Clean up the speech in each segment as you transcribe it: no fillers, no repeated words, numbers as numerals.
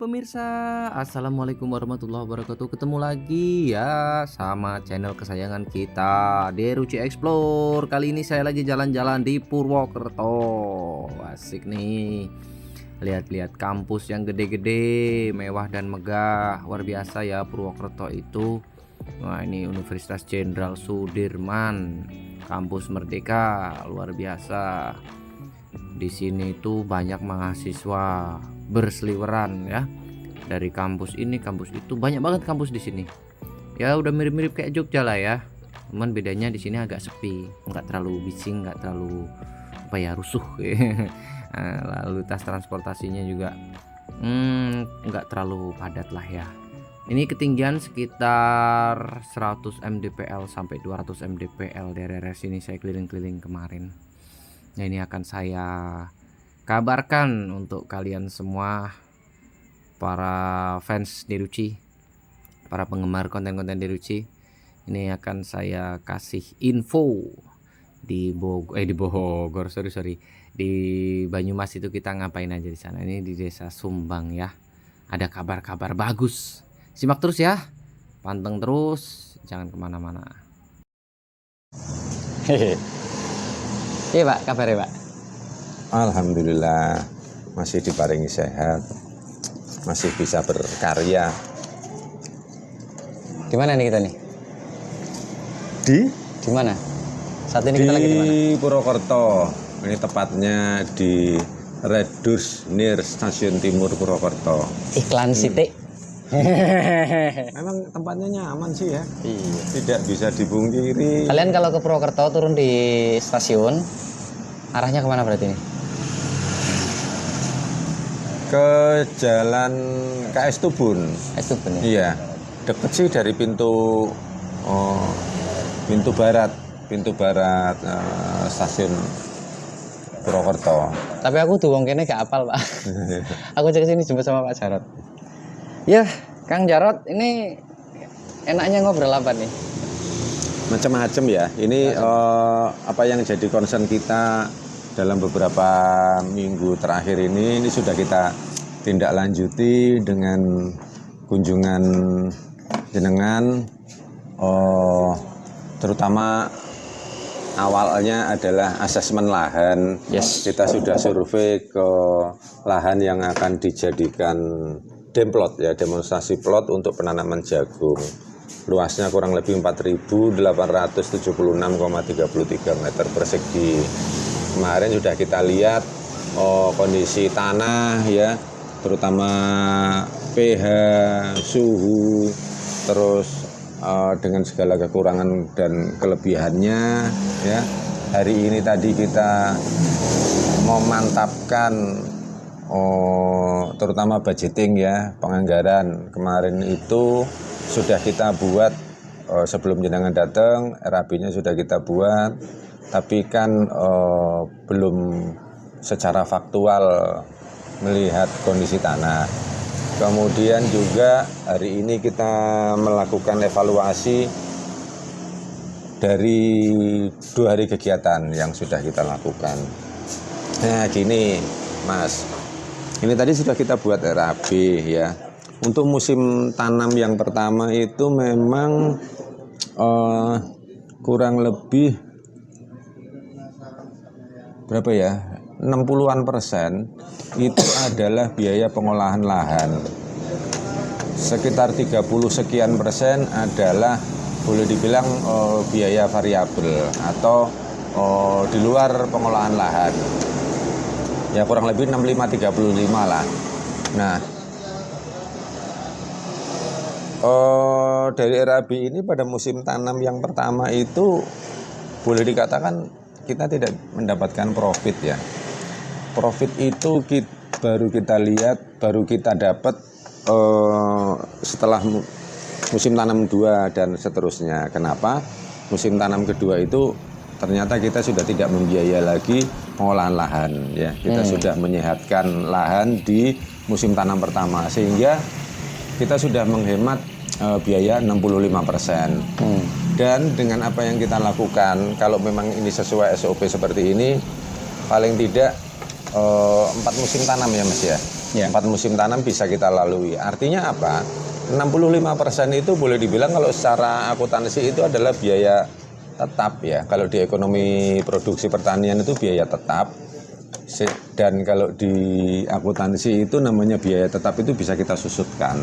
pemirsa, assalamualaikum warahmatullahi wabarakatuh. Ketemu lagi ya sama channel kesayangan kita, Deruci Explore. Kali ini saya lagi jalan-jalan di Purwokerto. Asik nih, lihat-lihat kampus yang gede-gede, mewah dan megah. Luar biasa ya Purwokerto itu. Wah, ini Universitas Jenderal Sudirman, kampus Merdeka, luar biasa. Di sini tuh banyak mahasiswa berseliweran ya, dari kampus ini kampus itu, banyak banget kampus di sini. Ya udah mirip-mirip kayak Jogja lah ya, cuman bedanya di sini agak sepi, nggak terlalu bising, nggak terlalu apa ya, rusuh. Lalu lintas transportasinya juga nggak terlalu padat lah ya. Ini ketinggian sekitar 100 mdpl sampai 200 mdpl daerah sini. Saya keliling-keliling kemarin. Nah, ini akan saya kabarkan untuk kalian semua, para fans Deruci, para penggemar konten-konten Deruci. Ini akan saya kasih info di Bogor, di Banyumas itu kita ngapain aja di sana. Ini di Desa Sumbang ya. Ada kabar-kabar bagus. Simak terus ya, panteng terus, jangan kemana-mana. Iya Pak, kabarnya Pak? Alhamdulillah masih diparingi sehat, masih bisa berkarya. Di mana nih kita nih? Di mana? Saat ini kita lagi di mana? Di Purwokerto. Ini tepatnya di Redus near Stasiun Timur Purwokerto. Iklan Siti. Memang tempatnya nyaman sih ya. Iya. Tidak bisa dipungkiri. Kalian kalau ke Purwokerto turun di stasiun, arahnya kemana berarti ini? Ke Jalan KS Tubun. Es Tubun ya? Iya, deket sih dari pintu barat stasiun Purwokerto. Tapi aku tuh wong kene gak apal Pak. Aku cek sini jemput sama Pak Jarot. Ya, Kang Jarot, ini enaknya ngobrol apa nih? Macam-macam ya. Ini apa yang jadi concern kita dalam beberapa minggu terakhir ini sudah kita tindak lanjuti dengan kunjungan jenengan, terutama awalnya adalah asesmen lahan. Yes. Kita sudah survei ke lahan yang akan dijadikan demplot ya, demonstrasi plot untuk penanaman jagung. Luasnya kurang lebih 4.876,33 meter persegi. Kemarin sudah kita lihat kondisi tanah ya, terutama pH, suhu, terus dengan segala kekurangan dan kelebihannya ya. Hari ini tadi kita memantapkan terutama budgeting ya, penganggaran. Kemarin itu sudah kita buat sebelum jenengan datang, RAB-nya sudah kita buat, tapi kan belum secara faktual melihat kondisi tanah. Kemudian juga hari ini kita melakukan evaluasi dari 2 hari kegiatan yang sudah kita lakukan. Nah gini Mas, ini tadi sudah kita buat RAB ya. Untuk musim tanam yang pertama itu memang kurang lebih berapa ya, 60-an% itu adalah biaya pengolahan lahan. Sekitar 30 sekian persen adalah boleh dibilang biaya variabel atau di luar pengolahan lahan. Ya kurang lebih 65-35 lah. Nah, dari RAB ini pada musim tanam yang pertama itu boleh dikatakan kita tidak mendapatkan profit ya. Profit itu baru kita lihat, baru kita dapat setelah musim tanam 2 dan seterusnya. Kenapa? Musim tanam kedua itu ternyata kita sudah tidak membiayai lagi pengolahan lahan ya. Kita sudah menyehatkan lahan di musim tanam pertama sehingga kita sudah menghemat biaya 65%. Dan dengan apa yang kita lakukan, kalau memang ini sesuai SOP seperti ini, paling tidak 4 musim tanam ya Mas ya. Ya. 4 musim tanam bisa kita lalui. Artinya apa? 65% itu boleh dibilang kalau secara akuntansi itu adalah biaya tetap ya. Kalau di ekonomi produksi pertanian itu biaya tetap. Dan kalau di akuntansi itu namanya biaya tetap itu bisa kita susutkan.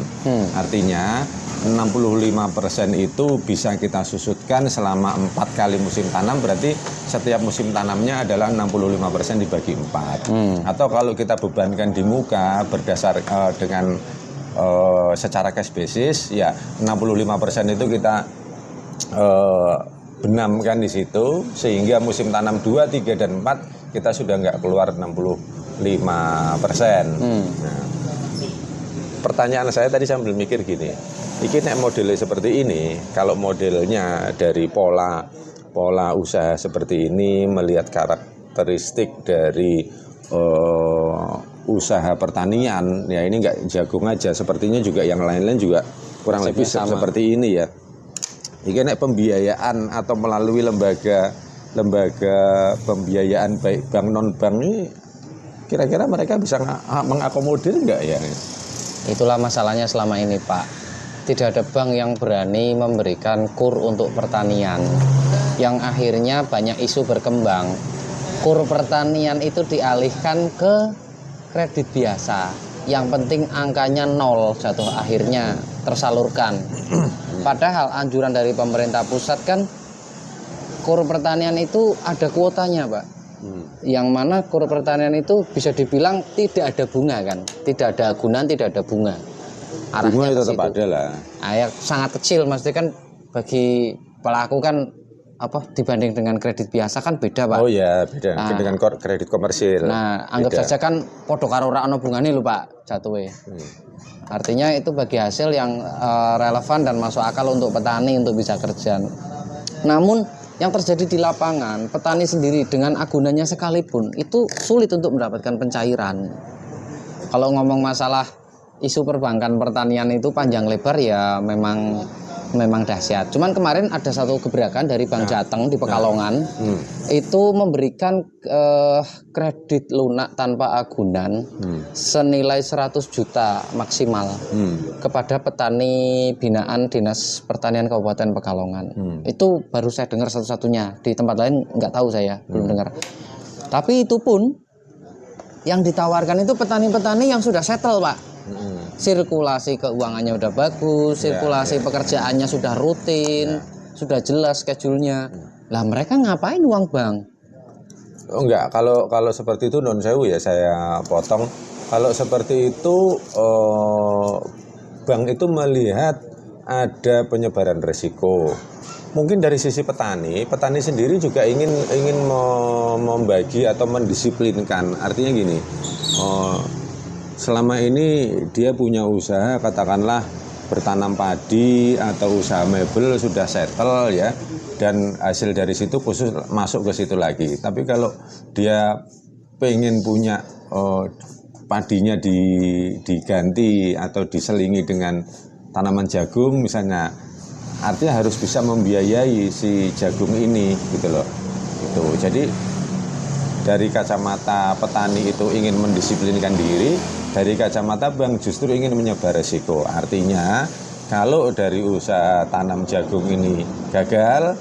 Artinya 65% itu bisa kita susutkan selama 4 kali musim tanam, berarti setiap musim tanamnya adalah 65% dibagi 4. Atau kalau kita bebankan di muka berdasar dengan secara cash basis ya 65% itu kita benamkan di situ sehingga musim tanam 2, 3, dan 4 kita sudah nggak keluar 65%. Nah, pertanyaan saya tadi sambil mikir gini, ini nek modelnya seperti ini, kalau modelnya dari pola usaha seperti ini, melihat karakteristik dari usaha pertanian, ya ini nggak jagung aja, sepertinya juga yang lain-lain juga kurang lebih seperti ini ya. Ini nek pembiayaan atau melalui lembaga pembiayaan baik bank non bank ini kira-kira mereka bisa mengakomodir nggak ya? Itulah masalahnya selama ini, Pak. Tidak ada bank yang berani memberikan KUR untuk pertanian. Yang akhirnya banyak isu berkembang. KUR pertanian itu dialihkan ke kredit biasa. Yang penting angkanya 0 jatuh akhirnya tersalurkan. Padahal anjuran dari pemerintah pusat kan KUR pertanian itu ada kuotanya, Pak. Yang mana KUR pertanian itu bisa dibilang tidak ada bunga kan, tidak ada agunan, tidak ada bunga. Arahnya bunga itu tetap situ. ada lah. Sangat kecil, maksudnya kan bagi pelaku kan dibanding dengan kredit biasa kan beda, Pak. Oh ya, beda dengan kredit komersil. Nah, anggap saja kan podo karo ora ono bungane lho, Pak, jatuhe. Artinya itu bagi hasil yang relevan dan masuk akal untuk petani untuk bisa kerja. Namun yang terjadi di lapangan, petani sendiri dengan agunannya sekalipun itu sulit untuk mendapatkan pencairan. Kalau ngomong masalah isu perbankan pertanian itu panjang lebar ya memang dahsyat. Cuman kemarin ada satu gebrakan dari Bank Jateng di Pekalongan, itu memberikan kredit lunak tanpa agunan senilai 100 juta maksimal kepada petani binaan Dinas Pertanian Kabupaten Pekalongan. Itu baru saya dengar satu-satunya, di tempat lain nggak tahu, saya belum dengar. Tapi itu pun yang ditawarkan itu petani-petani yang sudah settle, Pak. Sirkulasi keuangannya udah bagus, sirkulasi pekerjaannya sudah rutin, sudah jelas schedule-nya. Lah mereka ngapain uang bank? Oh enggak, kalau seperti itu non sewu ya saya potong. Kalau seperti itu bank itu melihat ada penyebaran risiko. Mungkin dari sisi petani sendiri juga ingin membagi atau mendisiplinkan. Artinya gini, selama ini dia punya usaha katakanlah bertanam padi atau usaha mebel sudah settle ya, dan hasil dari situ khusus masuk ke situ lagi. Tapi kalau dia pengen punya padinya diganti atau diselingi dengan tanaman jagung misalnya, artinya harus bisa membiayai si jagung ini gitu loh. Itu jadi dari kacamata petani itu ingin mendisiplinkan diri, dari kacamata bank justru ingin menyebar risiko. Artinya kalau dari usaha tanam jagung ini gagal,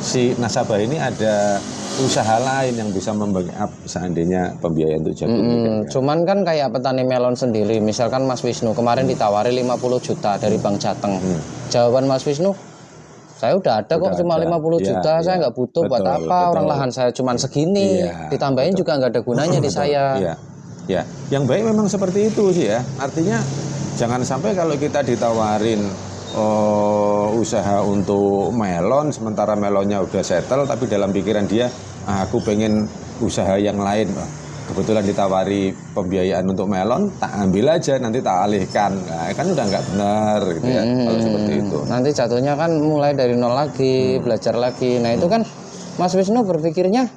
si nasabah ini ada usaha lain yang bisa membackup seandainya pembiayaan untuk jagung ini. Cuman kan kayak petani melon sendiri, misalkan Mas Wisnu kemarin ditawari 50 juta dari Bank Jateng. Jawaban Mas Wisnu, saya udah ada kok cuma 50 juta, saya nggak butuh buat apa, orang lahan saya cuma segini, ditambahin juga nggak ada gunanya di saya. Ya, yang baik memang seperti itu sih ya. Artinya jangan sampai kalau kita ditawarin usaha untuk melon, sementara melonnya udah settle, tapi dalam pikiran dia, aku pengen usaha yang lain. Kebetulan ditawari pembiayaan untuk melon, tak ambil aja, nanti tak alihkan. Nah, kan udah nggak benar gitu ya, kalau seperti itu. Nanti jatuhnya kan mulai dari nol lagi, belajar lagi. Nah itu kan Mas Wisnu berpikirnya,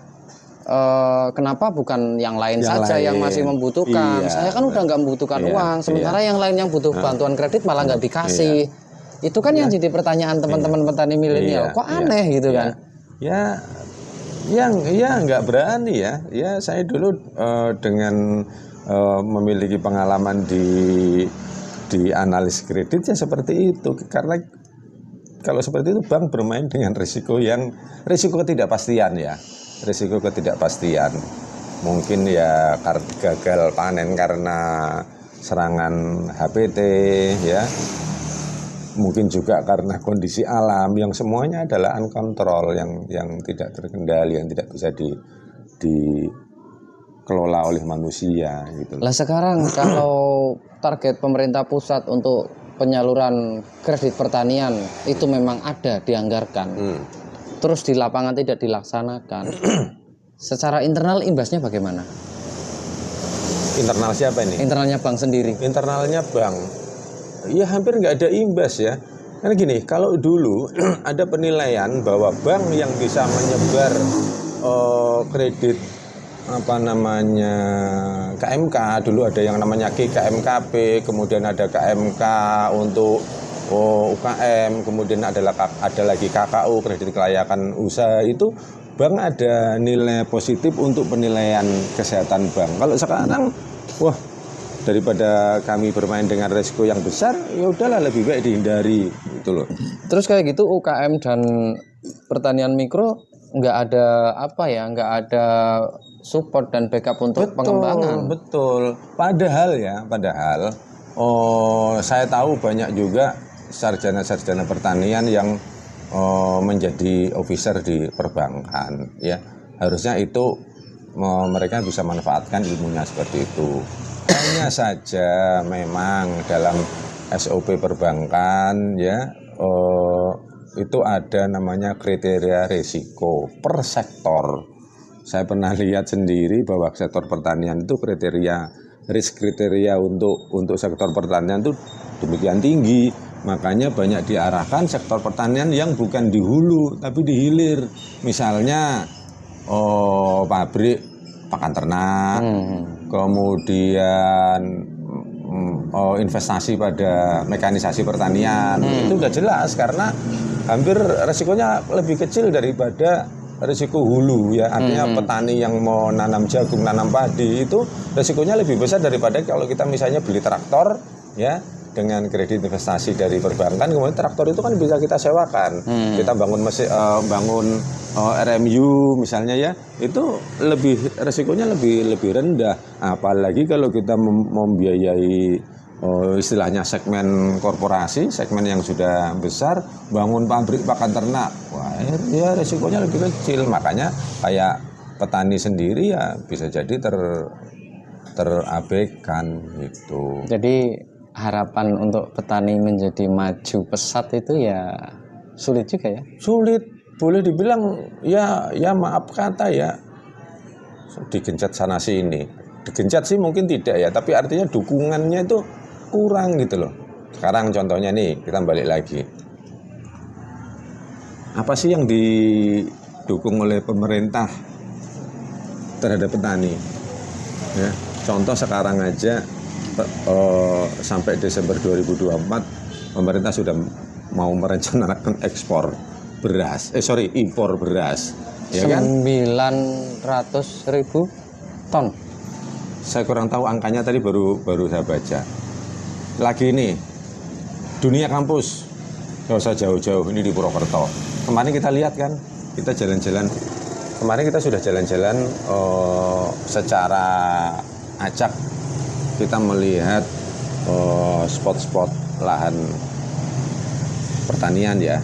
kenapa bukan yang lain saja yang masih membutuhkan? Saya kan udah nggak membutuhkan uang, sementara yang lain yang butuh bantuan kredit malah nggak dikasih. Itu kan yang jadi pertanyaan teman-teman petani milenial. Kok aneh gitu kan? Ya nggak berani ya. Ya saya dulu dengan memiliki pengalaman di analis kredit ya seperti itu. Karena kalau seperti itu bank bermain dengan risiko ketidakpastian ya, risiko ketidakpastian. Mungkin ya gagal panen karena serangan HPT ya. Mungkin juga karena kondisi alam yang semuanya adalah uncontrol, yang tidak terkendali, yang tidak bisa dikelola oleh manusia gitu. Lah sekarang kalau target pemerintah pusat untuk penyaluran kredit pertanian itu memang ada dianggarkan, terus di lapangan tidak dilaksanakan, secara internal imbasnya bagaimana? Internal siapa ini? Internalnya bank sendiri. Internalnya bank, ya hampir nggak ada imbas ya. Karena gini, kalau dulu ada penilaian bahwa bank yang bisa menyebar kredit KMK, dulu ada yang namanya KMKP, kemudian ada KMK untuk UKM, kemudian ada lagi KKU, kredit kelayakan usaha. Itu bank ada nilai positif untuk penilaian kesehatan bank. Kalau sekarang, wah, daripada kami bermain dengan risiko yang besar, ya udahlah lebih baik dihindari gitu loh. Terus kayak gitu UKM dan pertanian mikro nggak ada nggak ada support dan backup untuk pengembangan. Betul. Padahal saya tahu banyak juga sarjana-sarjana pertanian yang menjadi officer di perbankan ya. Harusnya itu mereka bisa manfaatkan ilmunya seperti itu. Hanya saja memang dalam SOP perbankan ya itu ada namanya kriteria risiko per sektor. Saya pernah lihat sendiri bahwa sektor pertanian itu kriteria untuk sektor pertanian itu demikian tinggi. Makanya banyak diarahkan sektor pertanian yang bukan di hulu tapi di hilir. Misalnya pabrik pakan ternak, kemudian investasi pada mekanisasi pertanian. Itu udah jelas karena hampir resikonya lebih kecil daripada risiko hulu ya. Artinya petani yang mau nanam jagung, nanam padi itu resikonya lebih besar daripada kalau kita misalnya beli traktor ya dengan kredit investasi dari perbankan. Kemudian traktor itu kan bisa kita sewakan. Kita bangun RMU misalnya ya, itu resikonya lebih rendah. Apalagi kalau kita membiayai istilahnya segmen korporasi, segmen yang sudah besar, bangun pabrik pakan ternak, wah ya resikonya lebih kecil. Makanya kayak petani sendiri ya bisa jadi terabaikan gitu. Jadi harapan untuk petani menjadi maju pesat itu ya sulit juga ya. Sulit, boleh dibilang ya maaf kata ya digencet sana sini. Digencet sih mungkin tidak ya, tapi artinya dukungannya itu kurang gitu loh. Sekarang contohnya nih, kita balik lagi. Apa sih yang didukung oleh pemerintah terhadap petani? Ya, contoh sekarang aja sampai Desember 2024 pemerintah sudah mau merencanakan impor beras ya kan? 900.000 ton. Saya kurang tahu angkanya, tadi baru saya baca. Lagi nih dunia kampus, nggak usah jauh-jauh, ini di Purwokerto. Kemarin kita lihat kan, kita jalan-jalan. Kemarin kita sudah jalan-jalan secara acak. Kita melihat spot-spot lahan pertanian ya,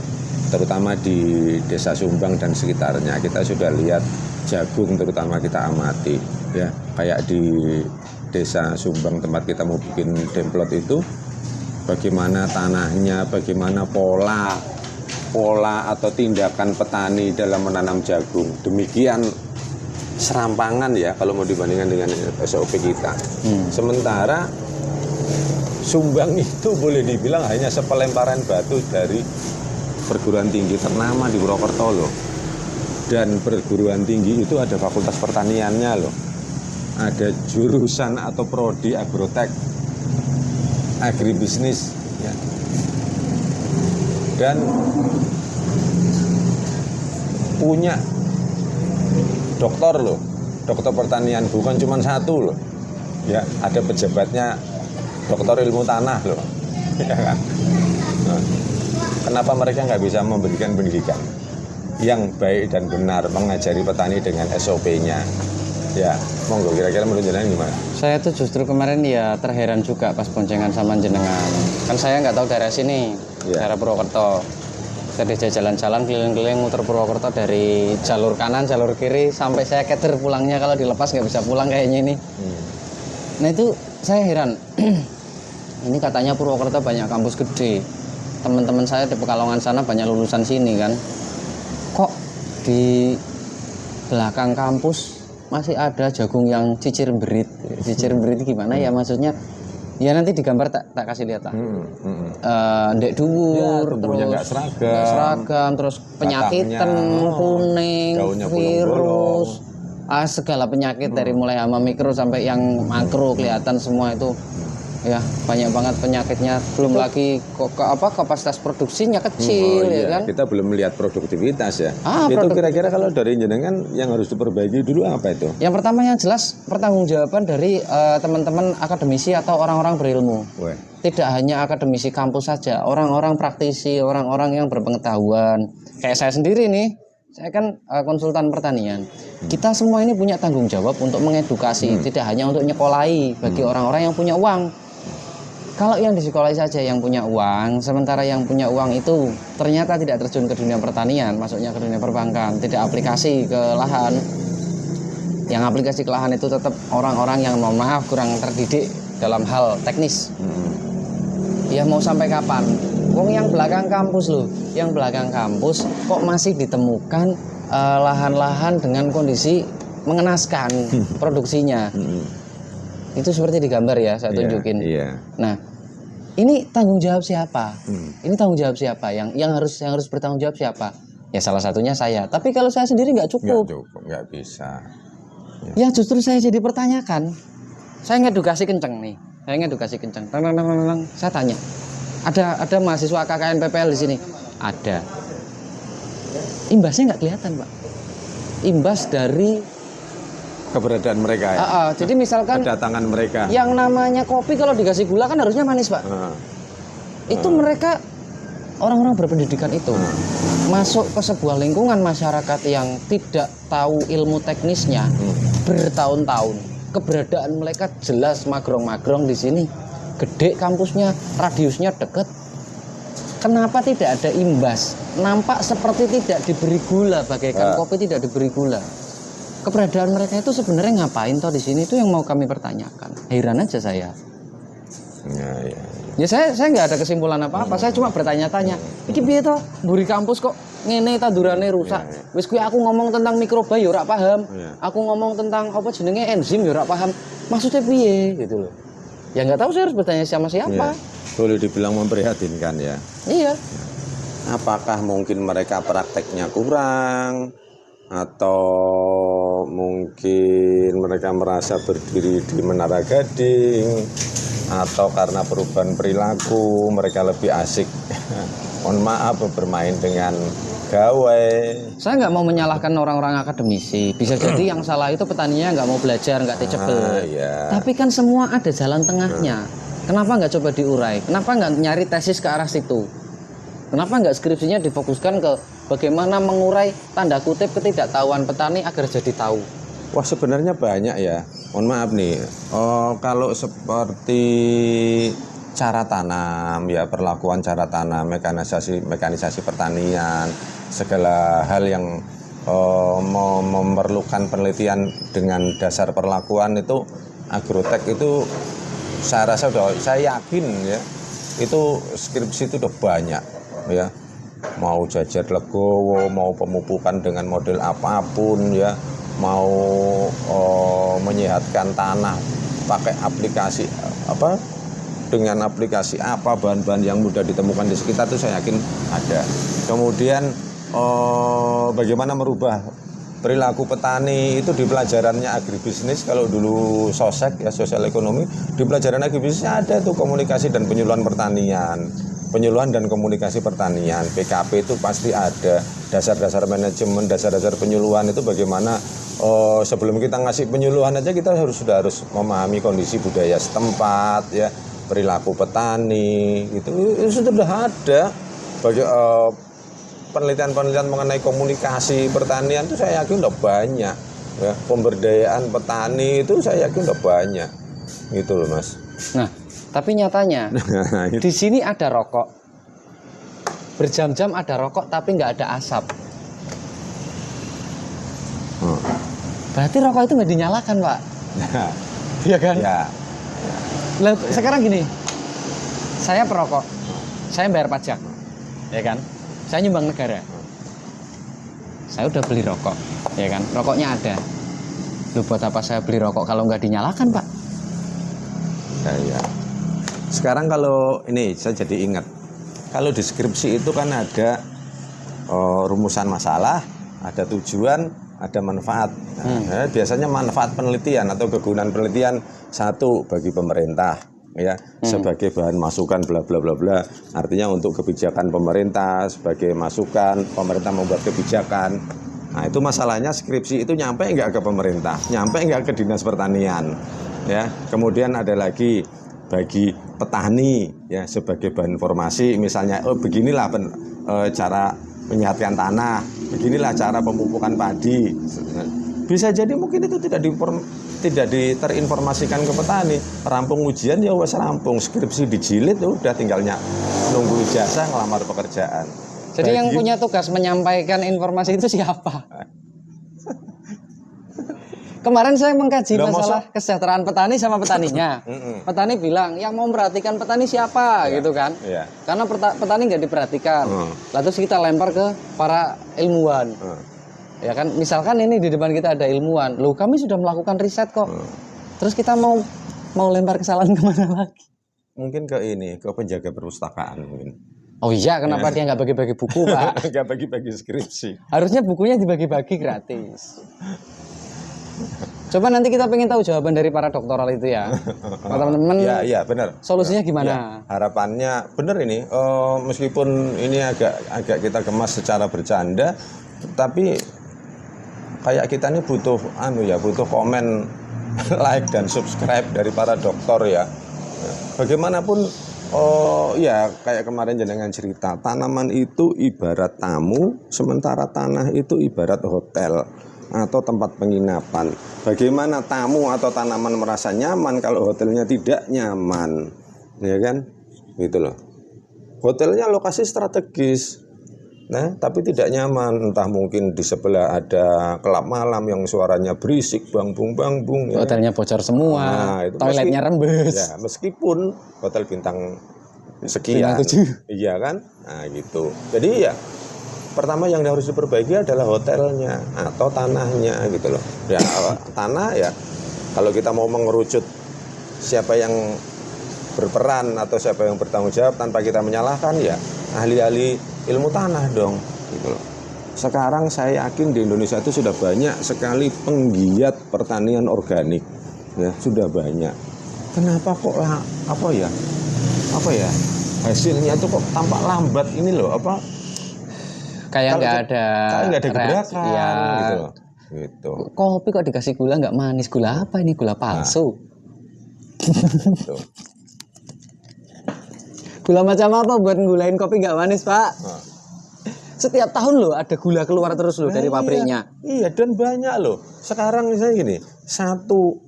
terutama di Desa Sumbang dan sekitarnya. Kita sudah lihat jagung terutama kita amati ya, kayak di Desa Sumbang tempat kita mau bikin demplot itu, bagaimana tanahnya, bagaimana pola atau tindakan petani dalam menanam jagung. Demikian serampangan ya kalau mau dibandingkan dengan SOP kita. Sementara Sumbang itu boleh dibilang hanya sepelemparan batu dari perguruan tinggi ternama di Purwokerto loh. Dan perguruan tinggi itu ada fakultas pertaniannya loh. Ada jurusan atau prodi agrotek, agribisnis ya. Dan punya dokter loh, dokter pertanian, bukan cuma satu loh. Ya, ada pejabatnya doktor ilmu tanah loh. Ya kan? Nah, kenapa mereka nggak bisa memberikan pendidikan yang baik dan benar, mengajari petani dengan SOP-nya? Ya, monggo kira-kira menurut jenengan gimana? Saya tuh justru kemarin ya terheran juga pas boncengan sama jenengan. Kan saya nggak tahu daerah sini, daerah Purwokerto. Jadi saya jalan-jalan keliling-keliling muter Purwokerto dari jalur kanan, jalur kiri sampai saya keder pulangnya, kalau dilepas nggak bisa pulang kayaknya ini. Nah itu saya heran. Ini katanya Purwokerto banyak kampus gede. Teman-teman saya di Pekalongan sana banyak lulusan sini kan. Kok di belakang kampus masih ada jagung yang cicir berit? Cicir berit gimana ya maksudnya? Ya nanti digambar tak kasih lihat lah. Ndek dhuwur, Ya, tubuhnya nggak seragam, terus penyakitan, kuning, daunnya virus, segala penyakit dari mulai hama mikro sampai yang makro kelihatan semua itu. Ya banyak banget penyakitnya, belum lagi kapasitas produksinya kecil. Ya kan, kita belum melihat produktivitas ya. Itu produktivitas. kira-kira kalau dari jenengan yang harus diperbaiki dulu apa itu? Yang pertama yang jelas pertanggungjawaban dari teman-teman akademisi atau orang-orang berilmu. Weh. Tidak hanya akademisi kampus saja, orang-orang praktisi, orang-orang yang berpengetahuan. Kayak saya sendiri nih, saya kan konsultan pertanian. Kita semua ini punya tanggung jawab untuk mengedukasi, tidak hanya untuk nyekolahi bagi orang-orang yang punya uang. Kalau yang disekolahi saja yang punya uang, sementara yang punya uang itu ternyata tidak terjun ke dunia pertanian, masuknya ke dunia perbankan, tidak aplikasi ke lahan. Yang aplikasi ke lahan itu tetap orang-orang yang mohon maaf kurang terdidik dalam hal teknis. Ya mau sampai kapan? Wong yang belakang kampus loh, yang belakang kampus kok masih ditemukan lahan-lahan dengan kondisi mengenaskan produksinya. Itu seperti digambar ya, saya tunjukin. Nah, ini tanggung jawab siapa? Ini tanggung jawab siapa? Yang harus bertanggung jawab siapa? Ya salah satunya saya. Tapi kalau saya sendiri nggak cukup. Nggak bisa. Ya justru saya jadi pertanyakan. Saya ngedukasi kenceng nih. Saya tanya. Ada mahasiswa KKN PPL di sini? Ada. Imbasnya nggak kelihatan, Pak. Imbas dari keberadaan mereka ya. Jadi misalkan kedatangan mereka. Yang namanya kopi kalau dikasih gula kan harusnya manis, Pak. Itu mereka orang-orang berpendidikan itu masuk ke sebuah lingkungan masyarakat yang tidak tahu ilmu teknisnya bertahun-tahun. Keberadaan mereka jelas magrong-magrong di sini. Gede kampusnya, radiusnya deket. Kenapa tidak ada imbas? Nampak seperti tidak diberi gula, bagaikan kopi tidak diberi gula. Keberadaan mereka itu sebenarnya ngapain toh di sini, itu yang mau kami pertanyakan. Heran aja saya. Ya saya nggak ada kesimpulan apa-apa. Saya cuma bertanya-tanya. Iki piye toh? Mburi kampus kok ngene tandurane rusak. Wis kuwi aku ngomong tentang mikroba ya ora paham. Aku ngomong tentang apa jenenge enzim ya ora paham. Maksudnya piye gitu loh. Ya nggak tahu, saya harus bertanya sama siapa. Boleh dibilang memprihatinkan ya. Iya. Apakah mungkin mereka prakteknya kurang? Atau mungkin mereka merasa berdiri di Menara Gading, atau karena perubahan perilaku mereka lebih asik mohon maaf bermain dengan gawai. Saya nggak mau menyalahkan orang-orang akademisi, bisa jadi yang salah itu petaninya nggak mau belajar, nggak tecepel. Tapi kan semua ada jalan tengahnya. Kenapa nggak coba diurai? Kenapa nggak nyari tesis ke arah situ? Kenapa nggak skripsinya difokuskan ke bagaimana mengurai tanda kutip ketidaktahuan petani agar jadi tahu? Wah sebenarnya banyak ya. Mohon maaf nih. Kalau seperti cara tanam ya, perlakuan cara tanam, mekanisasi pertanian, segala hal yang memerlukan penelitian dengan dasar perlakuan itu, agrotek itu saya rasa saya yakin ya, itu skripsi itu udah banyak ya, mau jajar legowo, mau pemupukan dengan model apapun ya, mau menyehatkan tanah pakai aplikasi apa, dengan aplikasi apa, bahan-bahan yang mudah ditemukan di sekitar itu saya yakin ada. Kemudian bagaimana merubah perilaku petani itu di pelajarannya agribisnis. Kalau dulu sosek ya, sosial ekonomi, di pelajaran agribisnisnya ada tuh komunikasi dan penyuluhan pertanian. penyuluhan dan komunikasi pertanian, PKP itu pasti ada dasar-dasar manajemen, dasar-dasar penyuluhan itu bagaimana sebelum kita ngasih penyuluhan aja kita sudah harus memahami kondisi budaya setempat ya, perilaku petani itu sudah ada. Bagi penelitian-penelitian mengenai komunikasi pertanian itu saya yakin udah banyak ya, pemberdayaan petani itu saya yakin udah banyak gitu loh Mas. Nah, tapi nyatanya di sini ada rokok, berjam-jam ada rokok tapi nggak ada asap. Berarti rokok itu nggak dinyalakan, Pak? Iya kan? Ya. Lah, sekarang gini, saya perokok, saya bayar pajak, ya kan? Saya nyumbang negara, saya udah beli rokok, ya kan? Rokoknya ada. Loh, buat apa saya beli rokok kalau nggak dinyalakan, Pak? Ya. Sekarang kalau ini saya jadi ingat, kalau deskripsi itu kan ada rumusan masalah, ada tujuan, ada manfaat. Nah, biasanya manfaat penelitian atau kegunaan penelitian satu bagi pemerintah, ya sebagai bahan masukan bla bla bla bla. Artinya untuk kebijakan pemerintah sebagai masukan pemerintah membuat kebijakan. Nah itu masalahnya skripsi itu nyampe nggak ke pemerintah, nyampe nggak ke dinas pertanian, ya. Kemudian ada lagi bagi petani ya sebagai bahan informasi, misalnya beginilah cara menyehatkan tanah, beginilah cara pemupukan padi. Bisa jadi mungkin itu tidak terinformasikan ke petani. Rampung ujian ya wes rampung, skripsi dijilid udah tinggalnya nunggu ijazah ngelamar pekerjaan. Jadi yang punya tugas menyampaikan informasi itu siapa? Kemarin saya mengkaji masalah kesejahteraan petani sama petaninya. Petani bilang yang mau memperhatikan petani siapa gitu kan. Karena petani nggak diperhatikan. Lalu terus kita lempar ke para ilmuwan. Ya kan, misalkan ini di depan kita ada ilmuwan. Loh, kami sudah melakukan riset kok. Terus kita mau lempar kesalahan kemana lagi? Mungkin ke ini, ke penjaga perpustakaan mungkin. Oh iya, kenapa dia nggak bagi-bagi buku, Pak? Nggak bagi-bagi skripsi. Harusnya bukunya dibagi-bagi gratis. Coba nanti kita pengen tahu jawaban dari para doktoral itu ya, teman-teman. Ya, benar. Solusinya gimana? Ya, harapannya benar ini. Meskipun ini agak kita kemas secara bercanda, tapi kayak kita ini butuh butuh komen, like dan subscribe dari para dokter ya. Bagaimanapun, kayak kemarin jenengan cerita, tanaman itu ibarat tamu, sementara tanah itu ibarat hotel atau tempat penginapan. Bagaimana tamu atau tanaman merasa nyaman kalau hotelnya tidak nyaman, ya kan? Gitu loh. Hotelnya lokasi strategis, nah tapi tidak nyaman. Entah mungkin di sebelah ada kelab malam yang suaranya berisik, bang bung. Ya. Hotelnya bocor semua, itu toiletnya rembes. Ya, meskipun hotel bintang sekian, iya kan? Nah gitu. Jadi ya. Pertama yang harus diperbaiki adalah hotelnya atau tanahnya gitu loh. Ya tanah ya kalau kita mau mengerucut siapa yang berperan atau siapa yang bertanggung jawab tanpa kita menyalahkan ya ahli-ahli ilmu tanah dong gitu loh. Sekarang saya yakin di Indonesia itu sudah banyak sekali penggiat pertanian organik ya, sudah banyak. Kenapa kok hasilnya itu kok tampak lambat ini loh kayak nggak ada gebrakan ya. gitu. Kopi kok dikasih gula nggak manis, gula apa ini, gula palsu? Gitu. Gula macam apa buat ngulain kopi nggak manis, Pak? Setiap tahun loh ada gula keluar terus loh dari pabriknya. Iya, dan banyak loh. Sekarang misalnya gini, satu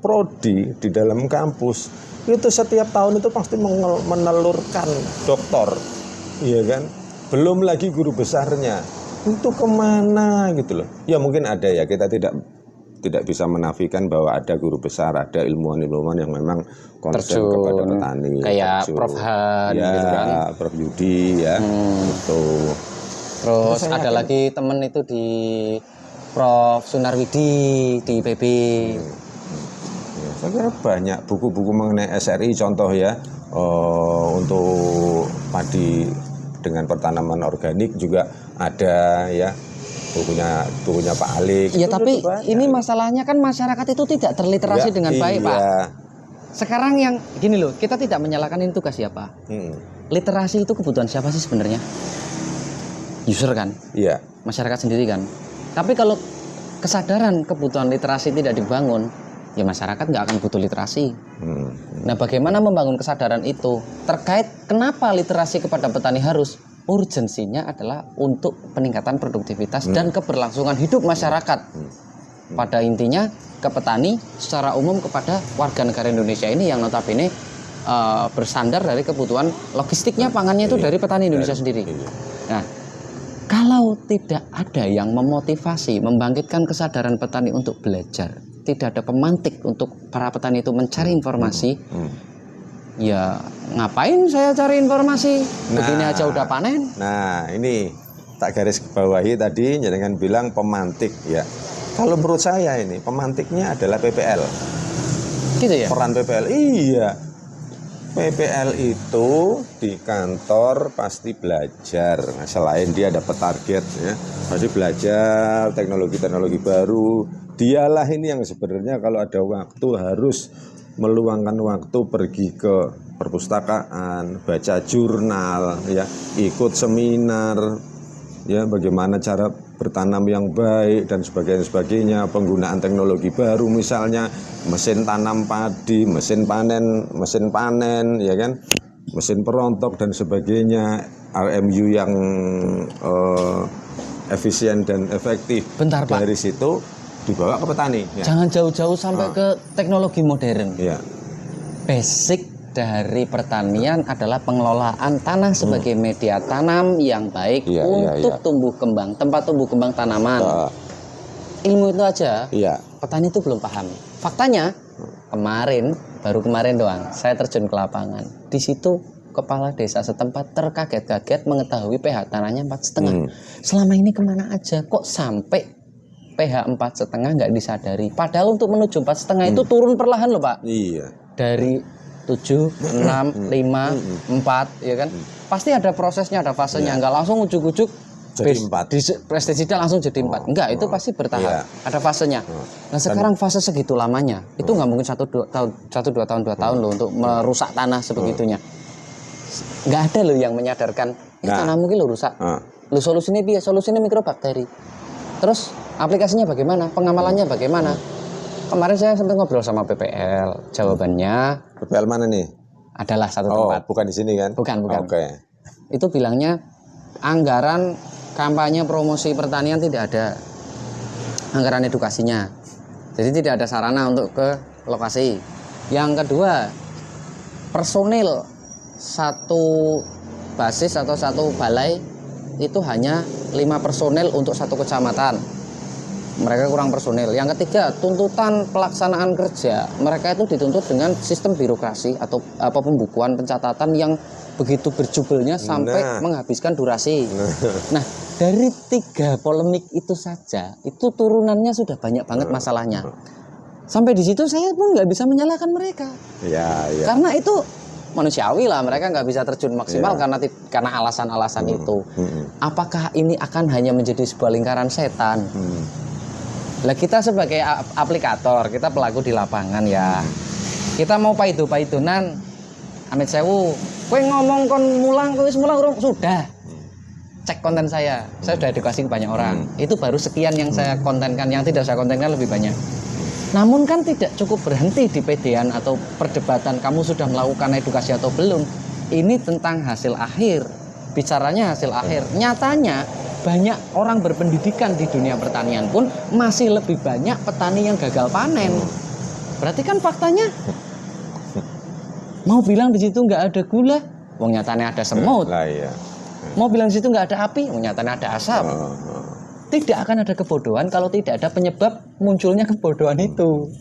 prodi di dalam kampus itu setiap tahun itu pasti menelurkan doktor, iya kan? Belum lagi guru besarnya, itu kemana gitu loh. Ya mungkin ada ya, kita tidak bisa menafikan bahwa ada guru besar, ada ilmuwan-ilmuwan yang memang concern kepada petani. Kayak Prof Han ya, gitu kan. Prof Yudi ya. Gitu. Terus ada lagi temen itu di Prof Sunarwidi di IPB. Ya, saya kira banyak buku-buku mengenai SRI contoh ya, untuk padi dengan pertanaman organik juga ada ya, bukunya Pak Alik. Iya, tapi ini masalahnya kan masyarakat itu tidak terliterasi dengan baik, Pak. sekarang yang gini loh, kita tidak menyalahkan ini tugas siapa. Literasi itu kebutuhan siapa sih sebenarnya? User kan? Iya. Masyarakat sendiri kan. Tapi kalau kesadaran kebutuhan literasi tidak dibangun, ya masyarakat nggak akan butuh literasi. Nah, bagaimana membangun kesadaran itu? Terkait kenapa literasi kepada petani harus? Urgensinya adalah untuk peningkatan produktivitas dan keberlangsungan hidup masyarakat. Pada intinya ke petani secara umum kepada warga negara Indonesia ini yang notabene bersandar dari kebutuhan logistiknya pangannya itu dari petani Indonesia sendiri. Nah, kalau tidak ada yang memotivasi, membangkitkan kesadaran petani untuk belajar, tidak ada pemantik untuk para petani itu mencari informasi, ya ngapain saya cari informasi? Begini aja udah panen. Nah, ini tak garis bawahi tadi jangan bilang pemantik ya. Kalau menurut saya ini pemantiknya adalah PPL. Gitu ya? Peran PPL, iya. PPL itu di kantor pasti belajar. Nah, selain dia dapat target ya, pasti belajar teknologi-teknologi baru. Dialah ini yang sebenarnya kalau ada waktu harus meluangkan waktu pergi ke perpustakaan, baca jurnal ya, ikut seminar ya, bagaimana cara bertanam yang baik dan sebagainya, penggunaan teknologi baru misalnya mesin tanam padi, mesin panen ya kan, mesin perontok dan sebagainya, RMU yang efisien dan efektif. Bentar, Pak. Dari situ dibawa ke petani ya. Jangan jauh-jauh sampai ke teknologi modern. Ya. Basic dari pertanian adalah pengelolaan tanah sebagai media tanam yang baik untuk tumbuh kembang, tempat tumbuh kembang tanaman. Ilmu itu aja, petani itu belum paham. Faktanya, baru kemarin doang, saya terjun ke lapangan. Di situ kepala desa setempat terkaget-kaget mengetahui pH tanahnya 4,5. Selama ini kemana aja? Kok sampai pH 4,5 nggak disadari? Padahal untuk menuju 4,5 itu turun perlahan loh, Pak. Iya. Dari 7, 6, 5, 4 ya kan. Pasti ada prosesnya, ada fasenya, enggak langsung ujuk-ujuk jadi 4. Di pestisida langsung jadi 4. Enggak, itu pasti bertahap. Ada fasenya. Nah, sekarang fase segitu lamanya. Itu enggak mungkin 1-2 tahun, 2 tahun loh untuk merusak tanah sebegitunya. Enggak ada loh yang menyadarkan, tanah mungkin lo rusak. Lo solusinya biar solusinya mikrobakteri. Terus aplikasinya bagaimana? Pengamalannya bagaimana? Kemarin saya sempat ngobrol sama PPL. Jawabannya PPL mana nih? Adalah satu tempat. Bukan di sini kan? Bukan. Oke. Itu bilangnya anggaran kampanye promosi pertanian tidak ada. Anggaran edukasinya. Jadi tidak ada sarana untuk ke lokasi. Yang kedua, personil satu basis atau satu balai itu hanya 5 personil untuk satu kecamatan. Mereka kurang personil. Yang ketiga, tuntutan pelaksanaan kerja. Mereka itu dituntut dengan sistem birokrasi atau pembukuan pencatatan yang begitu berjubelnya sampai menghabiskan durasi. Nah, dari 3 polemik itu saja, itu turunannya sudah banyak banget masalahnya. Sampai di situ saya pun nggak bisa menyalahkan mereka. Ya. Karena itu manusiawi lah, mereka nggak bisa terjun maksimal karena alasan-alasan itu. Apakah ini akan hanya menjadi sebuah lingkaran setan? Lah kita sebagai aplikator, kita pelaku di lapangan ya. Kita mau paidu-paidunan. Amit sewu, kowe ngomong kon mulang, kowe mulang sudah. Cek konten saya sudah edukasi banyak orang. Itu baru sekian yang saya kontenkan, yang tidak saya kontenkan lebih banyak. Namun kan tidak cukup berhenti di pedean atau perdebatan kamu sudah melakukan edukasi atau belum. Ini tentang hasil akhir. Bicaranya hasil akhir. Nyatanya banyak orang berpendidikan di dunia pertanian pun masih lebih banyak petani yang gagal panen. Berarti kan faktanya mau bilang di situ nggak ada gula, wong nyatanya ada semut. Mau bilang di situ nggak ada api, wong nyatanya ada asap. Tidak akan ada kebodohan kalau tidak ada penyebab munculnya kebodohan itu.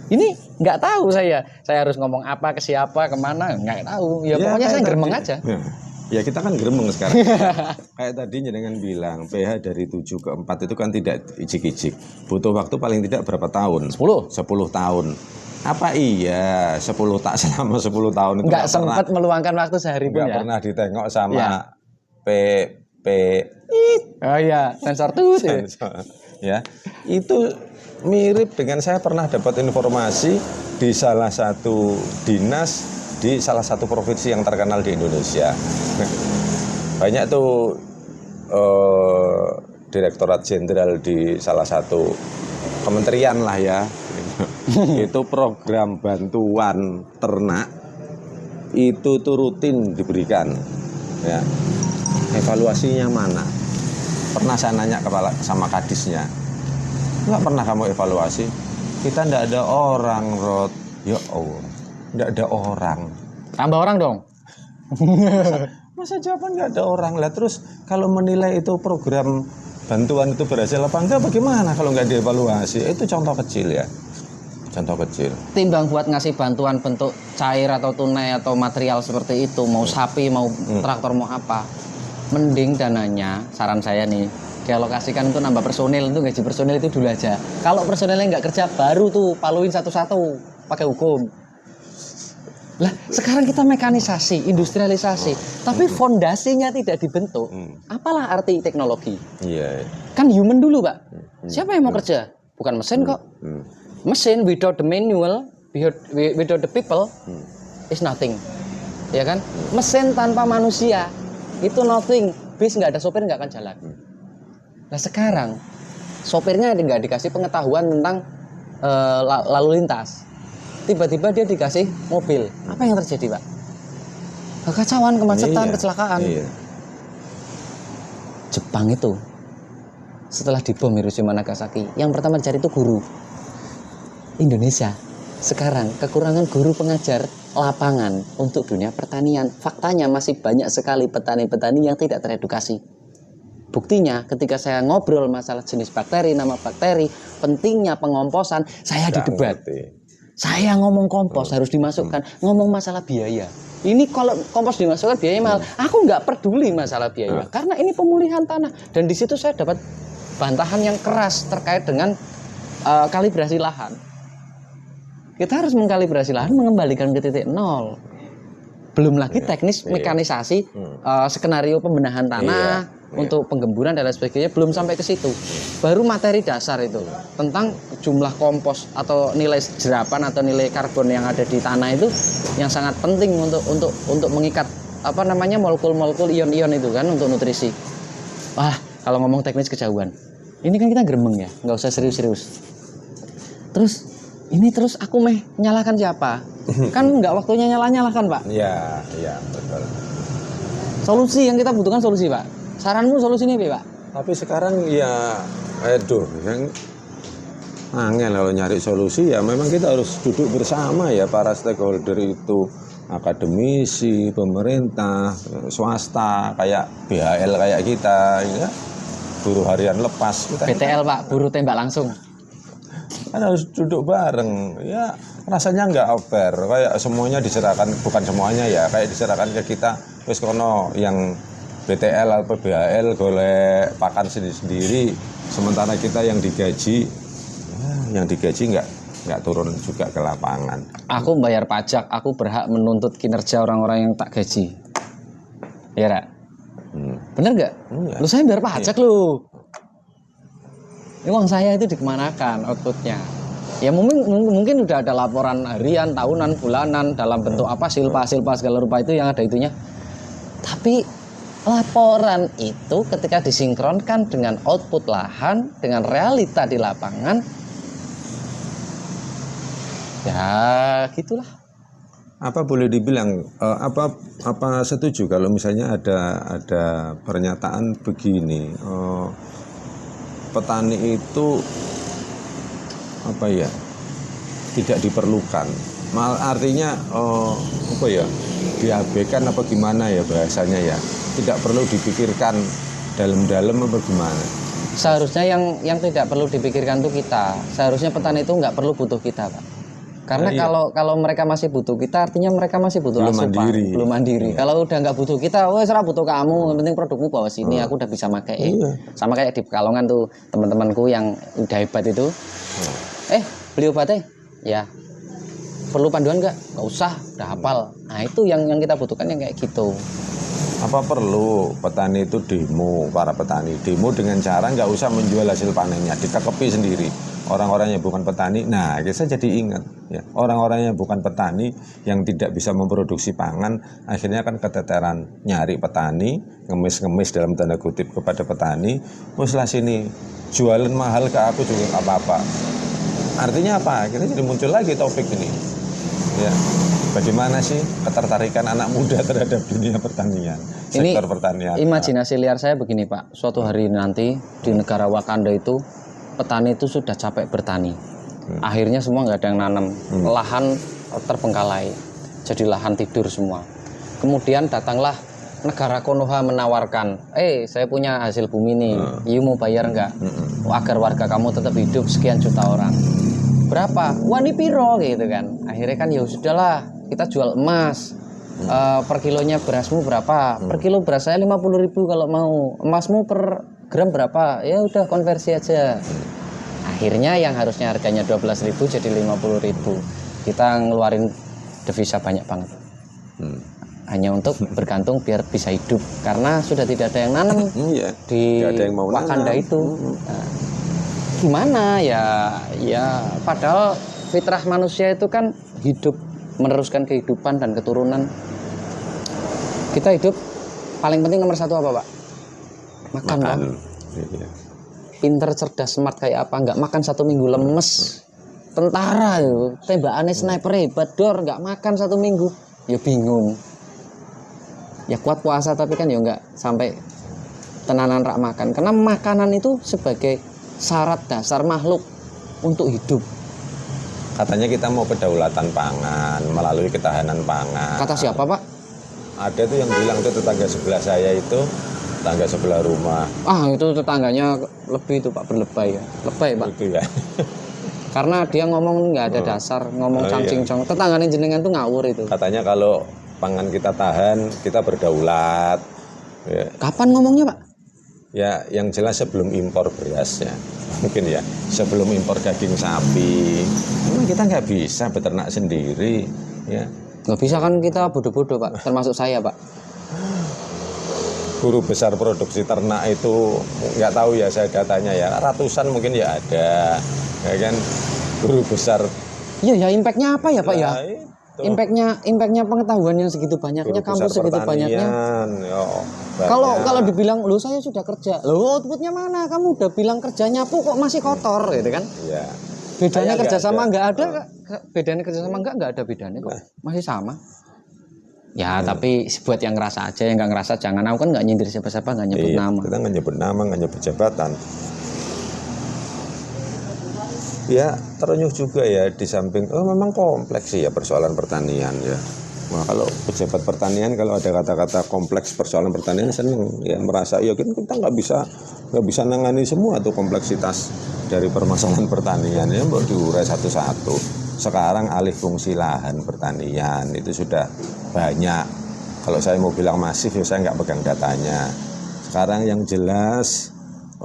Ini nggak tahu saya harus ngomong apa ke siapa, kemana, nggak tahu. Ya pokoknya saya gremeng aja. Ya kita kan gremeng sekarang. Kayak tadi jenengan bilang pH dari 7 ke 4 itu kan tidak icik-icik. Butuh waktu paling tidak berapa tahun? 10 tahun. Apa iya selama 10 tahun itu nggak sempat meluangkan waktu sehari pun ya? Nggak pernah ditengok sama PP. Oh iya, sensor tuh. ya. Itu mirip dengan saya pernah dapat informasi di salah satu dinas di salah satu provinsi yang terkenal di Indonesia. Banyak tuh Direktorat Jenderal di salah satu kementerian lah ya. Itu program bantuan ternak itu tuh rutin diberikan ya. Evaluasinya mana? Pernah saya nanya sama kadisnya, nggak pernah kamu evaluasi? Kita ndak ada orang, Rod. Ya Allah, ndak ada orang. Tambah orang dong. Masa jawaban nggak ada orang lah. Terus kalau menilai itu program bantuan itu berhasil apa enggak, bagaimana kalau nggak dievaluasi? Itu contoh kecil ya. Contoh kecil. Timbang buat ngasih bantuan bentuk cair atau tunai atau material seperti itu, mau sapi, mau traktor, mau apa, mending dananya, saran saya nih, dialokasikan untuk nambah personil, itu gaji personil itu dulu aja. Kalau personilnya nggak kerja, baru tuh paluin satu-satu pakai hukum. Lah sekarang kita mekanisasi, industrialisasi, tapi fondasinya tidak dibentuk. Apalah arti teknologi? Iya. Kan human dulu, Pak. Siapa yang mau kerja? Bukan mesin kok. Mesin without the manual, without the people, is nothing. Ya kan? Mesin tanpa manusia itu nothing. Bis nggak ada sopir nggak akan jalan. Nah sekarang sopirnya nggak dikasih pengetahuan tentang lalu lintas. Tiba-tiba dia dikasih mobil. Apa yang terjadi, Pak? Kekacauan, kemacetan, kecelakaan. Iya. Jepang itu setelah dibom Hiroshima Nagasaki, yang pertama dicari itu guru. Indonesia sekarang kekurangan guru pengajar lapangan untuk dunia pertanian. Faktanya masih banyak sekali petani-petani yang tidak teredukasi. Buktinya ketika saya ngobrol masalah jenis bakteri, nama bakteri, pentingnya pengomposan, saya didebat. Saya ngomong kompos harus dimasukkan, ngomong masalah biaya. Ini kalau kompos dimasukkan biayanya mahal. Aku nggak peduli masalah biaya karena ini pemulihan tanah. Dan di situ saya dapat bantahan yang keras terkait dengan kalibrasi lahan. Kita harus mengkalibrasi lahan, mengembalikan ke titik nol. Belum lagi teknis mekanisasi, skenario pembenahan tanah untuk penggemburan dan lain sebagainya, belum sampai ke situ. Baru materi dasar itu tentang jumlah kompos atau nilai jerapan atau nilai karbon yang ada di tanah itu yang sangat penting untuk mengikat molekul-molekul ion-ion itu kan untuk nutrisi. Wah, kalau ngomong teknis kejauhan. Ini kan kita gremeng ya, nggak usah serius-serius. Terus aku nyalakan siapa? Kan nggak waktunya nyalakan, Pak. Iya, betul. Solusi yang kita butuhkan solusi, Pak. Saranmu solusinya apa, Pak? Tapi sekarang ya, yang angel kalau nyari solusi ya memang kita harus duduk bersama ya para stakeholder itu, akademisi, pemerintah, swasta, kayak BHL kayak kita, ya, buruh harian lepas. BTL, Pak, buruh tembak langsung. Kan harus duduk bareng ya, rasanya nggak fair kayak semuanya diserahkan, bukan semuanya ya, kayak diserahkan ke kita wis kono yang BTL atau BHL golek pakan sendiri, sementara kita yang digaji nggak turun juga ke lapangan. Aku bayar pajak, aku berhak menuntut kinerja orang-orang yang tak gaji. Ya, Ra? Bener nggak? Lu saya bayar pajak lu. Ini uang saya itu dikemanakan outputnya? Ya mungkin udah ada laporan harian, tahunan, bulanan dalam bentuk apa silpa segala rupa itu yang ada itunya. Tapi laporan itu ketika disinkronkan dengan output lahan, dengan realita di lapangan, ya gitulah. Apa boleh dibilang apa setuju kalau misalnya ada pernyataan begini, petani itu tidak diperlukan, artinya diabaikan apa gimana ya bahasanya ya, tidak perlu dipikirkan dalam-dalam apa gimana? Seharusnya yang tidak perlu dipikirkan itu kita, seharusnya petani itu nggak perlu butuh kita, Pak. Karena kalau mereka masih butuh kita, artinya mereka masih butuh asupan, belum mandiri. Kalau udah nggak butuh kita, serah butuh kamu, yang penting produkmu bawa sini, aku udah bisa pakai. Sama kayak di Pekalongan tuh teman-temanku yang udah hebat itu, beli obatnya, ya perlu panduan nggak usah, udah hafal. Nah itu yang kita butuhkan yang kayak gitu. Apa perlu petani itu demo, para petani demo dengan cara nggak usah menjual hasil panennya, dikekepi sendiri orang-orang yang bukan petani. Nah, kita jadi ingat ya, orang-orang yang bukan petani yang tidak bisa memproduksi pangan akhirnya kan keteteran nyari petani, ngemis-ngemis dalam tanda kutip kepada petani. Muslah sini jualan mahal ke aku juga nggak apa-apa. Artinya apa? Akhirnya jadi muncul lagi topik ini ya, bagaimana sih ketertarikan anak muda terhadap dunia pertanian, sektor pertanian. Imajinasi liar saya begini Pak, suatu hari nanti di negara Wakanda itu petani itu sudah capek bertani, akhirnya semua nggak ada yang nanam, lahan terbengkalai, jadi lahan tidur semua. Kemudian datanglah negara Konoha menawarkan, saya punya hasil bumi nih, you mau bayar nggak? Agar warga kamu tetap hidup sekian juta orang. Berapa? Wani piro gitu kan. Akhirnya kan ya sudahlah, kita jual emas. Per kilonya berasmu berapa? Per kilo beras saya 50.000 kalau mau. Emasmu per gram berapa? Ya udah konversi aja. Akhirnya yang harusnya harganya 12.000 jadi 50.000. Kita ngeluarin devisa banyak banget. Hanya untuk bergantung biar bisa hidup, karena sudah tidak ada yang nanam di Wakanda itu. Nah, gimana ya padahal fitrah manusia itu kan hidup, meneruskan kehidupan dan keturunan. Kita hidup paling penting nomor satu apa Pak? Makan. Iya. Pinter, cerdas, smart kayak apa, nggak makan 1 minggu lemes. Tentara itu tembakannya sniper hebat dor, nggak makan 1 minggu ya bingung. Ya kuat puasa tapi kan ya nggak sampai tenanan rak makan, karena makanan itu sebagai syarat dasar makhluk untuk hidup. Katanya kita mau kedaulatan pangan melalui ketahanan pangan. Kata siapa Pak? Ada tuh yang bilang tuh tetangga sebelah saya itu, tetangga sebelah rumah. Itu tetangganya lebih itu Pak, berlebay ya. Lebay Pak. Itu ya. Karena dia ngomong nggak ada dasar, ngomong cangcing-cong. Tetangganya jenengan tuh ngawur itu. Katanya kalau pangan kita tahan, kita berdaulat. Ya. Kapan ngomongnya Pak? Ya, yang jelas sebelum impor beras ya, mungkin ya, sebelum impor daging sapi. Memang kita nggak bisa beternak sendiri, ya. Nggak bisa kan, kita bodoh-bodoh Pak, termasuk saya Pak. Guru besar produksi ternak itu nggak tahu ya saya datanya ya, ratusan mungkin ya ada, ya kan, guru besar. Iya ya, impactnya apa ya Pak ya? Itu. Impactnya pengetahuan yang segitu banyaknya, kampus segitu banyaknya. Kalau dibilang, lo saya sudah kerja, lo outputnya mana? Kamu udah bilang kerja nyapu kok masih kotor, gitu kan? Iya. Bedanya kerja sama nggak ada, bedanya kerja sama nggak ada bedanya kok, masih sama. Ya tapi buat yang ngerasa aja, yang nggak ngerasa jangan. Aku kan nggak nyindir siapa-siapa, nggak nyebut nama. Kita nggak nyebut nama, nggak nyebut jabatan. Ya terenyuh juga ya, di samping memang kompleks sih ya persoalan pertanian ya. Nah, kalau pejabat pertanian kalau ada kata-kata kompleks persoalan pertanian seneng ya, merasa ya kita nggak bisa nangani semua tuh kompleksitas dari permasalahan pertanian ya, mau diurai satu-satu. Sekarang alih fungsi lahan pertanian itu sudah banyak. Kalau saya mau bilang masif ya saya nggak pegang datanya. Sekarang yang jelas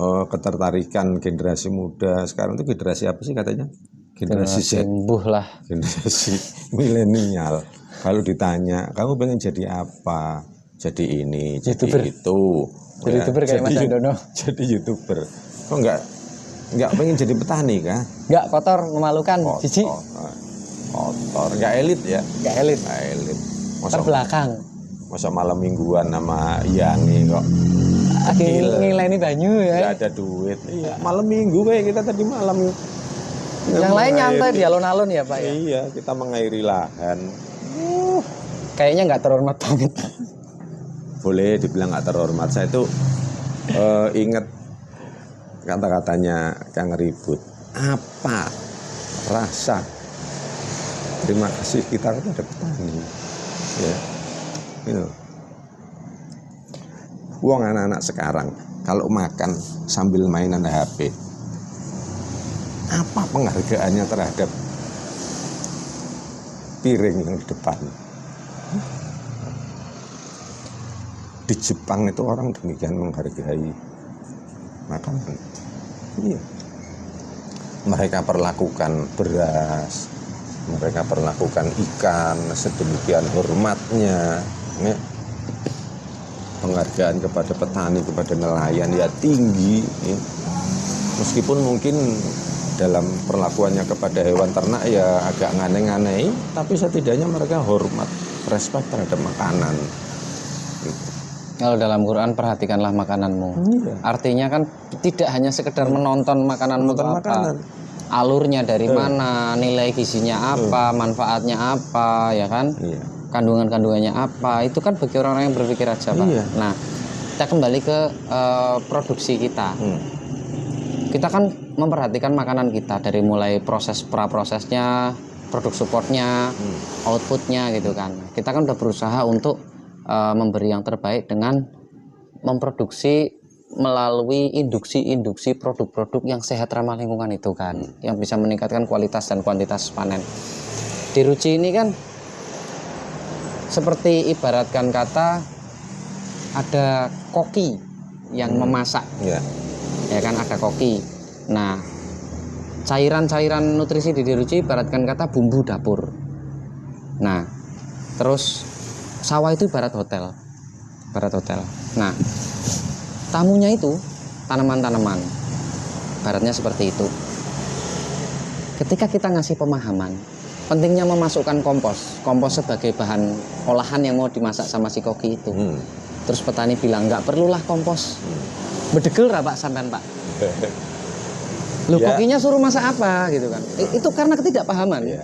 ketertarikan generasi muda sekarang itu generasi apa sih katanya? Generasi Z, lah. generasi milenial. Kalau ditanya, kamu pengen jadi apa? Jadi ini, jadi YouTuber. itu. Jadi YouTuber kayak Mas Andono. Jadi YouTuber. Kok nggak pengen jadi petani kah? Nggak, kotor, memalukan, jijik. Kotor, nggak elit ya? Nggak elit. Nggak elit. Terbelakang. Masa malam mingguan sama Yangi kok. Ngileni banyu ya. Nggak ada duit. Iya. Malam minggu kayak kita tadi malam. Yang lain nyantai di alun-alun ya Pak ya? Iya, kita mengairi lahan. Kayaknya nggak terhormat banget. Boleh dibilang nggak terhormat. Saya itu ingat kata-katanya Kang Ribut. Apa rasa terima kasih kita kepada petani? Ya, gitu. Wong anak-anak sekarang kalau makan sambil mainan HP, apa penghargaannya terhadap piring yang di depan? Di Jepang itu orang demikian menghargai makanan. Iya. Mereka perlakukan beras, mereka perlakukan ikan sedemikian hormatnya. Ya. penghargaan kepada petani, kepada nelayan ya tinggi. Meskipun mungkin dalam perlakuannya kepada hewan ternak ya agak ngane-ngane, tapi setidaknya mereka hormat, respect terhadap makanan. Kalau dalam Quran perhatikanlah makananmu. Iya. Artinya kan tidak hanya sekedar menonton makananmu itu apa. Makanan. Alurnya dari mana, nilai gizinya apa, manfaatnya apa, ya kan? Iya. Kandungan-kandungannya apa. Itu kan bagi orang-orang yang berpikir aja, Pak. Iya. Nah, kita kembali ke produksi kita. Kita kan memperhatikan makanan kita dari mulai proses praprosesnya, produk supportnya, outputnya gitu kan. Kita kan udah berusaha untuk memberi yang terbaik dengan memproduksi melalui induksi produk-produk yang sehat ramah lingkungan itu kan, yang bisa meningkatkan kualitas dan kuantitas panen. Di Ruci ini kan seperti ibaratkan kata ada koki yang memasak. Ya kan, ada koki. Nah, cairan-cairan nutrisi di Ruci ibaratkan kata bumbu dapur. Nah, terus sawah itu ibarat hotel. Nah, tamunya itu tanaman-tanaman. Ibaratnya seperti itu. Ketika kita ngasih pemahaman, pentingnya memasukkan kompos sebagai bahan olahan yang mau dimasak sama si koki itu. Terus petani bilang nggak perlulah kompos. Bedegel ra Pak sampean Pak. Loh Ya. kokinya suruh masak apa gitu kan. Itu karena ketidakpahaman. Ya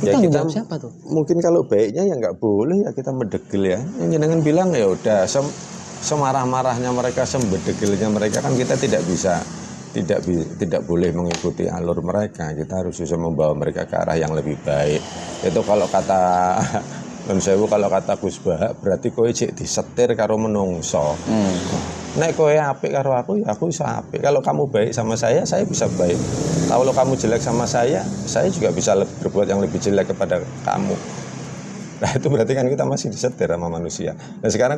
Tanggung kita jawab siapa tuh? mungkin kalau baiknya ya nggak boleh ya kita medegel ya. Yang jenengan bilang ya udah semarah-marahnya mereka, sembedegelnya mereka kan kita tidak boleh mengikuti alur mereka. Kita harus bisa membawa mereka ke arah yang lebih baik. Itu kalau kata kalau kata Gus Bah, berarti kowe cek disetir karo menungso. Nek kowe apik karo aku ya aku bisa apik. Kalau kamu baik sama saya bisa baik. Kalau kamu jelek sama saya juga bisa berbuat yang lebih jelek kepada kamu. Nah itu berarti kan kita masih disetir sama manusia. Nah sekarang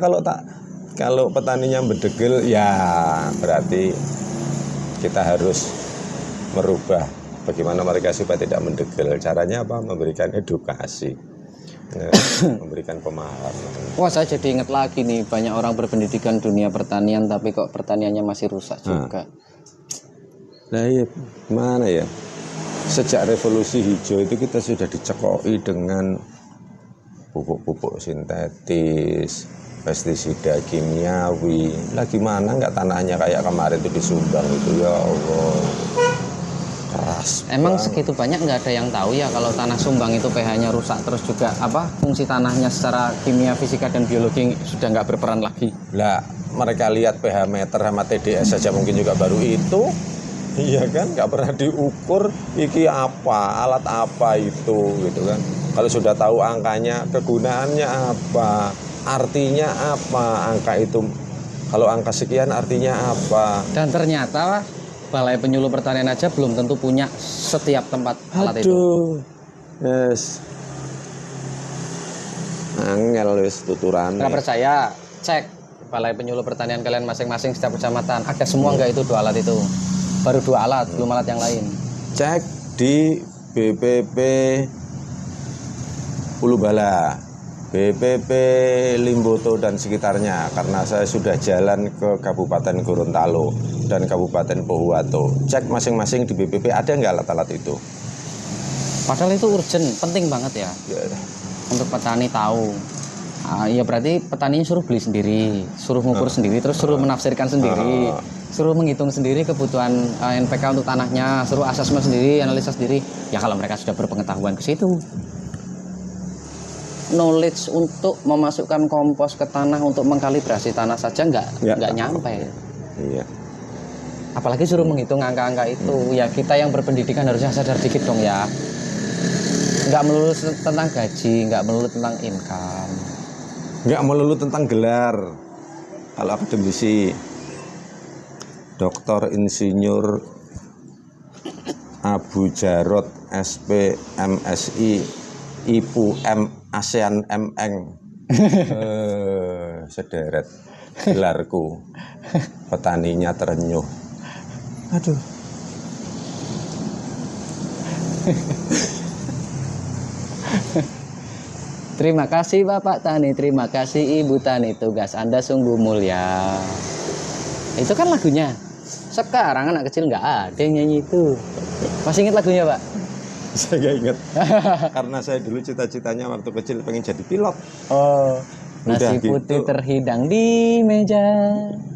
kalau petaninya bedegel ya berarti kita harus merubah bagaimana mereka supaya tidak mendegel. Caranya apa? Memberikan edukasi. Memberikan pemahaman. Wah saya jadi ingat lagi nih, banyak orang berpendidikan dunia pertanian tapi kok pertaniannya masih rusak juga. Nah iya, gimana ya? Sejak revolusi hijau itu kita sudah dicekoi dengan pupuk-pupuk sintetis, pestisida kimiawi. Lah gimana nggak tanahnya kayak kemarin itu di Sumbang itu, ya Allah. Keras. Emang segitu banyak nggak ada yang tahu ya kalau tanah Sumbang itu pH-nya rusak, terus juga fungsi tanahnya secara kimia, fisika dan biologi sudah nggak berperan lagi. Lah mereka lihat pH meter sama TDS saja mungkin juga baru itu, iya kan, nggak pernah diukur iki apa, alat apa itu gitu kan. Kalau sudah tahu angkanya, kegunaannya apa, artinya apa angka itu, kalau angka sekian artinya apa. Dan ternyata Balai Penyuluh Pertanian aja belum tentu punya setiap tempat alat itu. Yes. Angel wis tuturan. Nggak percaya, cek Balai Penyuluh Pertanian kalian masing-masing setiap kecamatan. Ada semua nggak itu 2 alat itu? Baru 2 alat, belum alat yang lain. Cek di BPP Ulubala, BPP Limboto dan sekitarnya, karena saya sudah jalan ke Kabupaten Gorontalo dan Kabupaten Pohuwato. Cek masing-masing di BPP ada nggak alat-alat itu. Padahal itu urgent, penting banget ya, untuk petani tahu. Ya berarti petaninya suruh beli sendiri, suruh ngukur sendiri, terus suruh menafsirkan sendiri, suruh menghitung sendiri kebutuhan NPK untuk tanahnya, suruh asesmen sendiri, analisa sendiri. Ya kalau mereka sudah berpengetahuan ke situ. Knowledge untuk memasukkan kompos ke tanah untuk mengkalibrasi tanah saja nggak nyampe. Iya. Apalagi suruh menghitung angka-angka itu. Ya kita yang berpendidikan harusnya sadar dikit dong ya. Nggak melulu tentang gaji, nggak melulu tentang income, nggak melulu tentang gelar. Kalau akademisi, Dr. Insinyur Abu Jarot SP MSI IPU M ASEAN MN sederet gelarku, petaninya terenyuh. Aduh. Terima kasih Bapak Tani, terima kasih Ibu Tani, tugas Anda sungguh mulia. Itu kan lagunya. Sekarang anak kecil nggak ada yang nyanyi itu. Masih ingat lagunya Pak? Saya nggak ingat. Karena saya dulu cita-citanya waktu kecil pengen jadi pilot. Oh, nasi Udah putih gitu. terhidang di meja,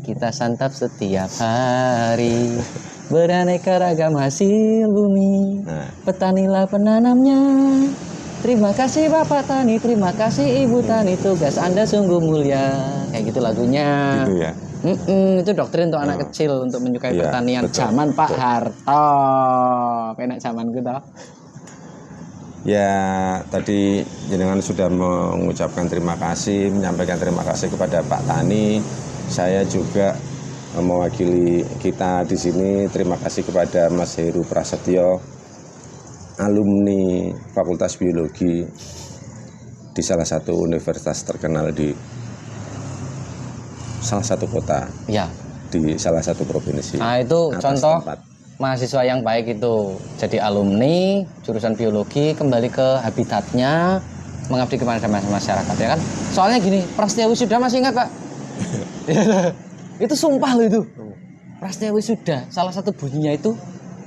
kita santap setiap hari. Beraneka ragam hasil bumi, Nah, petanilah penanamnya. Terima kasih Bapak Tani, terima kasih Ibu Tani, tugas Anda sungguh mulia. Kayak gitu lagunya. gitu ya. Itu doktrin untuk anak kecil untuk menyukai Iya, pertanian. betul, Zaman Pak betul. Harto, enak zaman gitu. Ya, tadi jenengan sudah mengucapkan terima kasih, menyampaikan terima kasih kepada Pak Tani. Saya juga mewakili kita di sini. Terima kasih kepada Mas Heru Prasetyo, alumni Fakultas Biologi di salah satu universitas terkenal di salah satu kota, Ya. di salah satu provinsi. Nah, itu atas contoh tempat. mahasiswa yang baik itu. Jadi alumni jurusan biologi kembali ke habitatnya, mengabdi kepada masyarakat ya kan. Soalnya gini, Prasetya Wisuda masih ingat Pak? Itu sumpah loh itu. Prasetya Wisuda salah satu bunyinya itu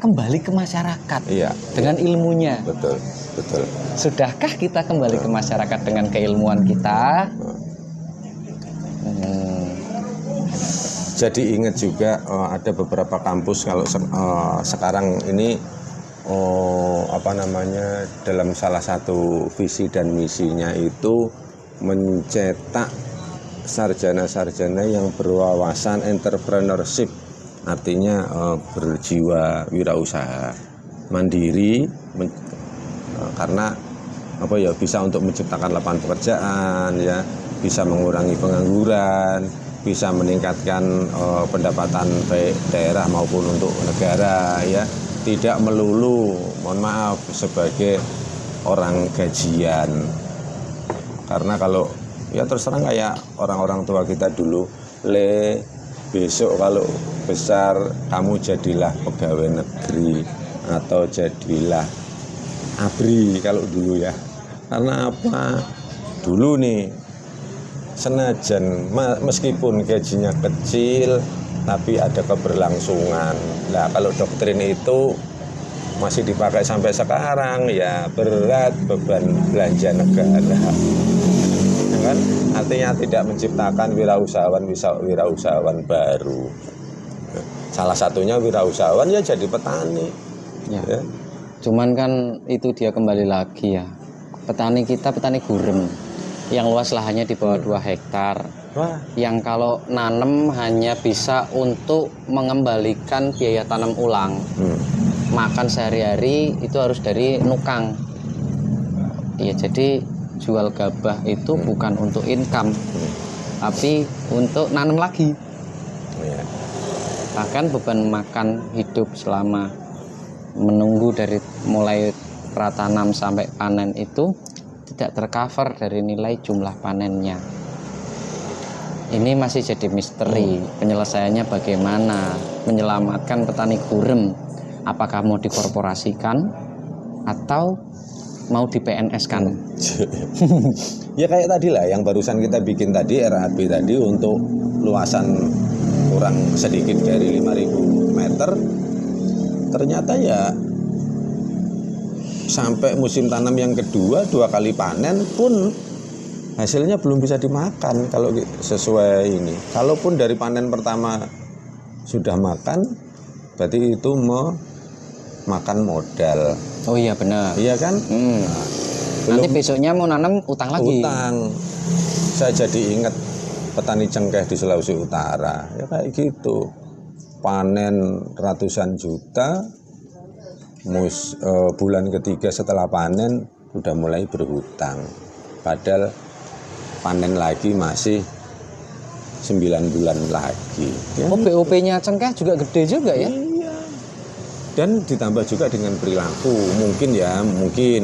kembali ke masyarakat Iya, dengan ilmunya. betul, betul. Sudahkah kita kembali ke masyarakat dengan keilmuan kita? Jadi ingat juga ada beberapa kampus kalau sekarang ini dalam salah satu visi dan misinya itu mencetak sarjana-sarjana yang berwawasan entrepreneurship, artinya berjiwa wirausaha mandiri, karena bisa untuk menciptakan lapangan pekerjaan, ya, bisa mengurangi pengangguran, bisa meningkatkan pendapatan baik daerah maupun untuk negara, ya, tidak melulu, mohon maaf, sebagai orang gajian. Karena kalau ya terus terang kayak orang-orang tua kita dulu, besok kalau besar kamu jadilah pegawai negeri atau jadilah ABRI kalau dulu ya. Karena apa? Dulu nih senajan meskipun gajinya kecil tapi ada keberlangsungan. Nah, kalau doktrin itu masih dipakai sampai sekarang, ya berat beban belanja negara. Ya kan? Artinya tidak menciptakan wirausahawan baru. Salah satunya wirausahawan ya jadi petani. Ya. Ya. Cuman kan itu dia kembali lagi ya. Petani kita petani gurem yang luas lahannya di bawah 2 hektar. Wah, Yang kalau nanam hanya bisa untuk mengembalikan biaya tanam ulang. Makan sehari-hari itu harus dari nukang. Ya, jadi jual gabah itu bukan untuk income, tapi untuk nanam lagi. ya. Bahkan beban makan hidup selama menunggu dari mulai pratanam sampai panen itu tidak tercover dari nilai jumlah panennya. Ini masih jadi misteri. Penyelesaiannya bagaimana? Menyelamatkan petani gurem. Apakah mau dikorporasikan atau mau di PNS-kan? Ya kayak tadi lah yang barusan kita bikin tadi, RAB tadi, untuk luasan kurang sedikit dari 5.000 meter, ternyata ya sampai musim tanam yang kedua 2 kali panen pun hasilnya belum bisa dimakan kalau sesuai ini. Kalaupun dari panen pertama sudah makan, berarti itu makan modal. Oh iya benar. Iya kan? Nanti besoknya mau nanam utang lagi. Utang. Saya jadi ingat petani cengkeh di Sulawesi Utara. Ya kayak gitu. Panen ratusan juta, bulan ketiga setelah panen udah mulai berhutang. Padahal panen lagi masih 9 bulan lagi. Ya. Oh, BOP-nya cengkeh juga gede juga ya? Iya. Dan ditambah juga dengan perilaku, mungkin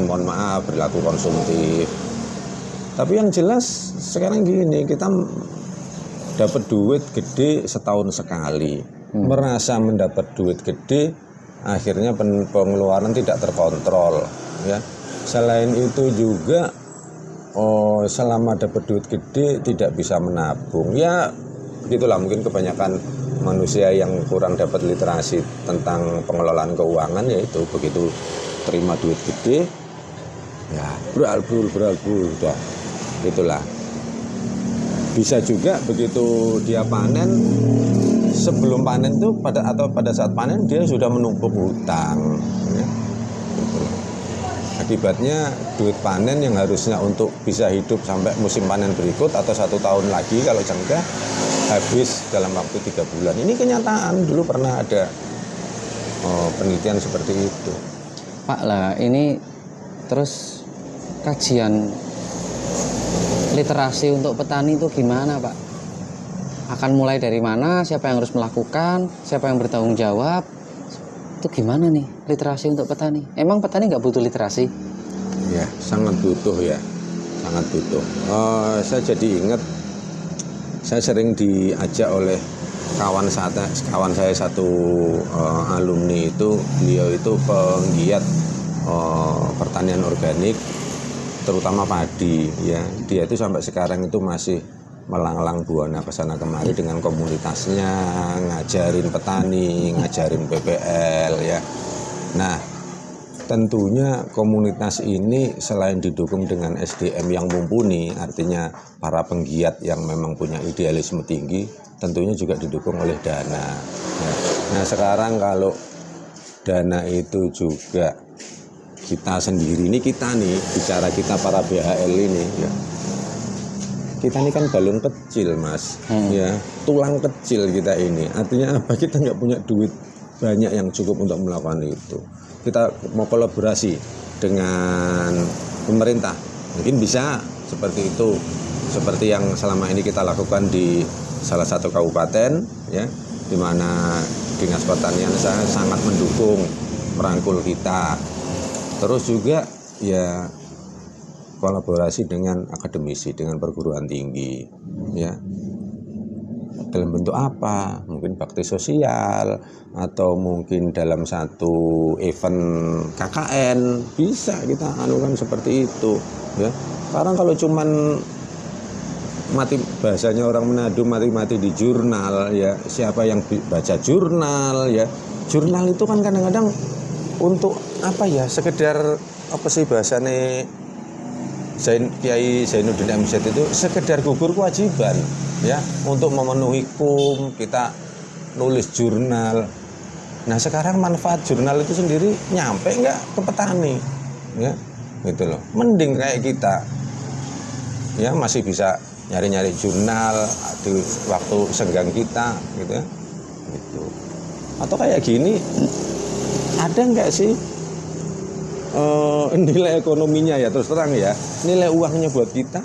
mohon maaf, perilaku konsumtif. Tapi yang jelas sekarang gini, kita dapat duit gede setahun sekali, merasa mendapat duit gede, akhirnya pengeluaran tidak terkontrol, ya. Selain itu juga selama dapat duit gede tidak bisa menabung. Ya begitulah, mungkin kebanyakan manusia yang kurang dapat literasi tentang pengelolaan keuangan, yaitu begitu terima duit gede ya beralbur udah itulah. Bisa juga begitu dia panen, sebelum panen tuh pada saat panen dia sudah menumpuk hutang ya. Akibatnya duit panen yang harusnya untuk bisa hidup sampai musim panen berikut atau 1 tahun lagi kalau cengkeh, habis dalam waktu 3 bulan. Ini kenyataan, dulu pernah ada penelitian seperti itu. Pak lah, ini terus kajian literasi untuk petani itu gimana Pak? Akan mulai dari mana? Siapa yang harus melakukan? Siapa yang bertanggung jawab? Itu gimana nih literasi untuk petani? Emang petani nggak butuh literasi? Ya, sangat butuh ya, sangat butuh. Saya jadi ingat, saya sering diajak oleh kawan saya satu alumni itu, beliau itu penggiat pertanian organik, terutama padi ya. Dia itu sampai sekarang itu masih melanglang buana ke sana kemari dengan komunitasnya, ngajarin petani, ngajarin PPL ya. Nah, tentunya komunitas ini selain didukung dengan SDM yang mumpuni, artinya para penggiat yang memang punya idealisme tinggi, tentunya juga didukung oleh dana. Nah, sekarang kalau dana itu juga kita sendiri, ini kita nih, bicara kita para BHL ini ya, kita ini kan balung kecil Mas, ya tulang kecil kita ini. Artinya apa? Kita nggak punya duit banyak yang cukup untuk melakukan itu. Kita mau kolaborasi dengan pemerintah, mungkin bisa seperti itu, seperti yang selama ini kita lakukan di salah satu kabupaten, ya, di mana Dinas Pertanian saya sangat mendukung, merangkul kita. Terus juga ya kolaborasi dengan akademisi, dengan perguruan tinggi, ya. Dalam bentuk apa? Mungkin bakti sosial atau mungkin dalam satu event KKN, bisa kita anukan seperti itu, ya. Sekarang kalau cuman mati, bahasanya orang Manado, mati-mati di jurnal, ya, siapa yang baca jurnal, ya. Jurnal itu kan kadang-kadang untuk apa ya, sekedar apa sih bahasanya Kiai Zainuddin MZ itu, sekedar gugur kewajiban ya, untuk memenuhi hukum kita nulis jurnal. Nah, sekarang manfaat jurnal itu sendiri nyampe nggak ke petani ya, gitu loh. Mending kayak kita ya masih bisa nyari-nyari jurnal di waktu senggang kita gitu ya, gitu. Atau kayak gini, ada nggak sih nilai ekonominya ya, terus terang ya, nilai uangnya buat kita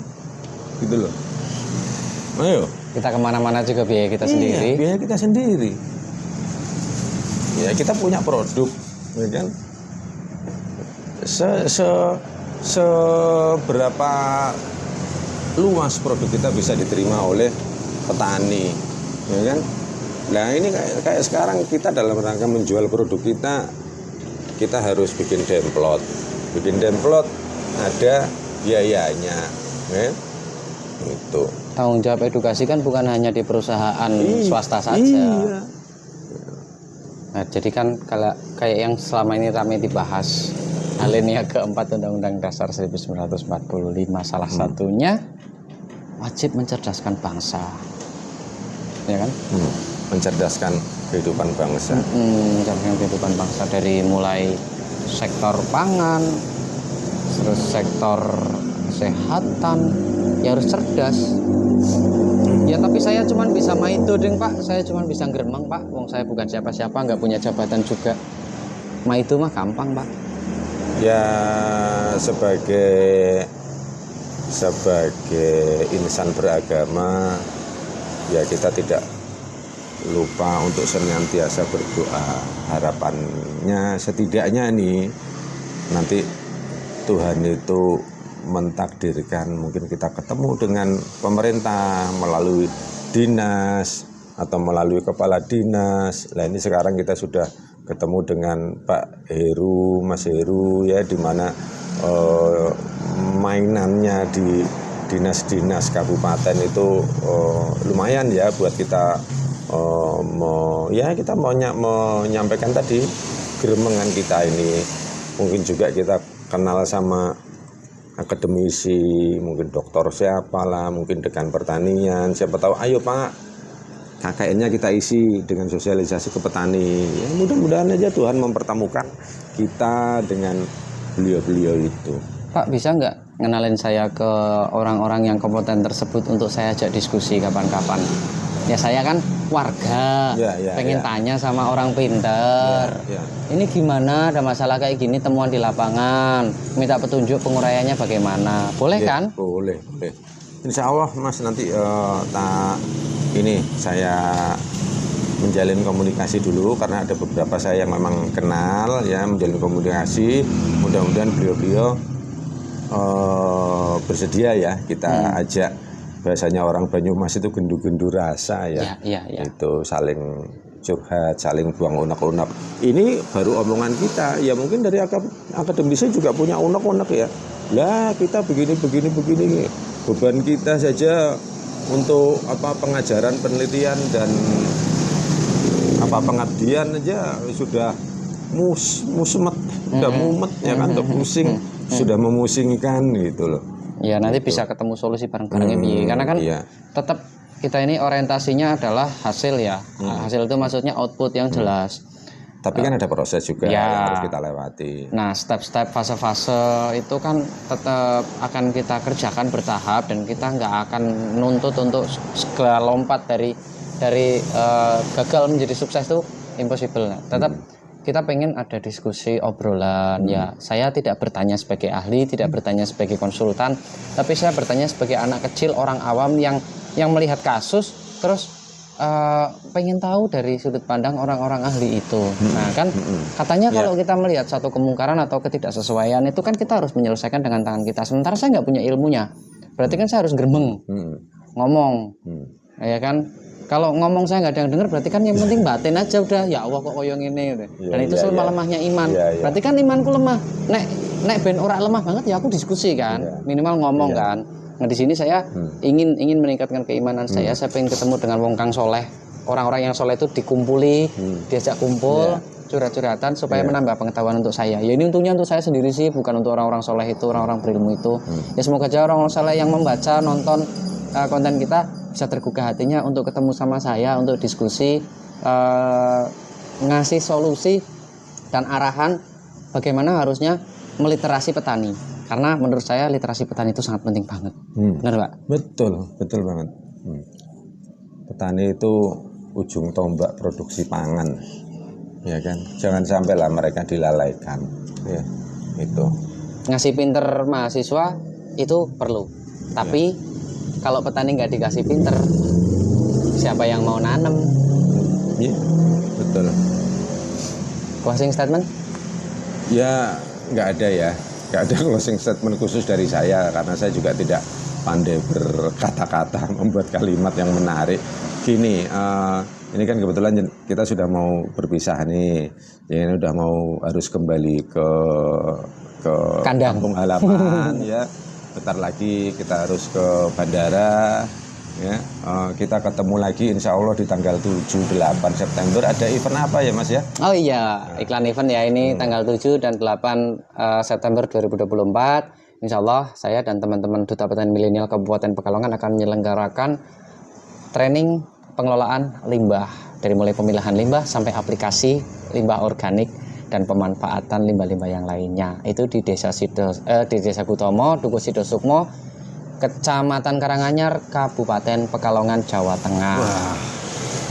gitu loh. Ayo Kita kemana-mana juga biaya kita sendiri. Biaya kita sendiri ya, kita punya produk ya kan, seberapa luas produk kita bisa diterima oleh petani ya kan. Nah, ini kayak sekarang kita dalam rangka menjual produk kita harus bikin demplot. Bikin demplot ada biayanya, ya. Itu. Tanggung jawab edukasi kan bukan hanya di perusahaan swasta saja. Iya. Nah, jadi kan kalau kayak yang selama ini ramai dibahas, alinea keempat Undang-Undang Dasar 1945, salah satunya wajib mencerdaskan bangsa, ya kan? Mencerdaskan kehidupan bangsa. Mencerdaskan kehidupan bangsa dari mulai sektor pangan, terus sektor kesehatan, ya harus cerdas. Ya tapi saya cuma bisa maituding Pak, saya cuma bisa ngeremeng Pak, wong saya bukan siapa-siapa, nggak punya jabatan juga. Maitu mah gampang Pak. Ya sebagai insan beragama, ya kita tidak lupa untuk senantiasa berdoa. Harapannya setidaknya nih nanti Tuhan itu mentakdirkan mungkin kita ketemu dengan pemerintah melalui dinas atau melalui kepala dinas. Nah, ini sekarang kita sudah ketemu dengan Pak Heru, Mas Heru ya, di mana mainannya di dinas-dinas kabupaten itu lumayan ya buat kita kita menyampaikan tadi geremengan kita ini. Mungkin juga kita kenal sama akademisi, mungkin dokter siapa lah, mungkin dekan pertanian, siapa tahu, ayo Pak, KKN-nya kita isi dengan sosialisasi ke petani. Ya, mudah-mudahan aja Tuhan mempertemukan kita dengan beliau-beliau itu. Pak, bisa nggak ngenalin saya ke orang-orang yang kompeten tersebut untuk saya ajak diskusi kapan-kapan? Ya saya kan warga, pengen tanya sama orang pinter. Ini gimana, ada masalah kayak gini, temuan di lapangan, minta petunjuk penguraiannya bagaimana, boleh kan? Boleh. Insya Allah Mas, nanti saya menjalin komunikasi dulu karena ada beberapa saya yang memang kenal ya, menjalin komunikasi. Mudah-mudahan beliau-beliau bersedia ya kita ajak. Bahasanya orang Banyumas itu gendu-gendu rasa ya. Itu saling curhat, saling buang unek-unek. Ini baru omongan kita. Ya mungkin dari akademisi juga punya unek-unek ya. Lah kita begini. Beban kita saja untuk pengajaran, penelitian dan pengabdian aja sudah musmet, sudah mumet ya kan, udah pusing, sudah memusingkan gitu loh. Ya nanti bisa ketemu solusi bareng-barengnya karena kan tetap kita ini orientasinya adalah hasil ya. Hasil itu maksudnya output yang jelas. Tapi kan ada proses juga yang harus kita lewati. Nah, step-step fase-fase itu kan tetap akan kita kerjakan bertahap dan kita nggak akan nuntut untuk segala lompat dari gagal menjadi sukses itu impossible. Tetap kita pengen ada diskusi, obrolan. Ya, saya tidak bertanya sebagai ahli, tidak bertanya sebagai konsultan, tapi saya bertanya sebagai anak kecil, orang awam yang melihat kasus, terus pengen tahu dari sudut pandang orang-orang ahli itu. Nah, kan katanya kalau kita melihat satu kemungkaran atau ketidaksesuaian itu kan kita harus menyelesaikan dengan tangan kita. Sementara saya nggak punya ilmunya, berarti kan saya harus gremeng, ngomong, ya kan? Kalau ngomong saya nggak ada yang dengar, berarti kan yang penting batin aja udah. Ya Allah kok koyong ini, dan itu lemah-lemahnya iman. Berarti kan imanku lemah. Nek ben ora lemah banget ya aku diskusi kan, minimal ngomong kan. Nah di sini saya ingin meningkatkan keimanan saya. Saya pengen ketemu dengan wong kang soleh, orang-orang yang soleh itu dikumpuli, diajak kumpul, curhat-curhatan supaya menambah pengetahuan untuk saya. Ya ini untungnya untuk saya sendiri sih, bukan untuk orang-orang soleh itu, orang-orang berilmu itu. Ya semoga aja orang-orang soleh yang membaca, nonton konten kita bisa tergugah hatinya untuk ketemu sama saya, untuk diskusi, ngasih solusi dan arahan bagaimana harusnya meliterasi petani. Karena menurut saya literasi petani itu sangat penting banget. Benar Pak? Betul banget. Petani itu ujung tombak produksi pangan, ya kan? Jangan sampailah mereka dilalaikan. Ya, itu. Ngasih pinter mahasiswa itu perlu, tapi kalau petani nggak dikasih pinter, siapa yang mau nanam? Iya, betul. Closing statement? Ya, nggak ada closing statement khusus dari saya karena saya juga tidak pandai berkata-kata, membuat kalimat yang menarik. Gini, ini kan kebetulan kita sudah mau berpisah nih, ini udah mau harus kembali ke kampung halaman ya. Bentar lagi kita harus ke bandara ya. Kita ketemu lagi insya Allah di tanggal 7-8 September. Ada event apa ya Mas ya? Oh iya, iklan event ya ini tanggal 7 dan 8 September 2024. Insya Allah saya dan teman-teman Duta Petani Milenial Kabupaten Pekalongan akan menyelenggarakan training pengelolaan limbah, dari mulai pemilahan limbah sampai aplikasi limbah organik dan pemanfaatan limbah-limbah yang lainnya. Itu di Desa Gutomo, Dukuh Sidosukmo, Kecamatan Karanganyar, Kabupaten Pekalongan, Jawa Tengah. Wah,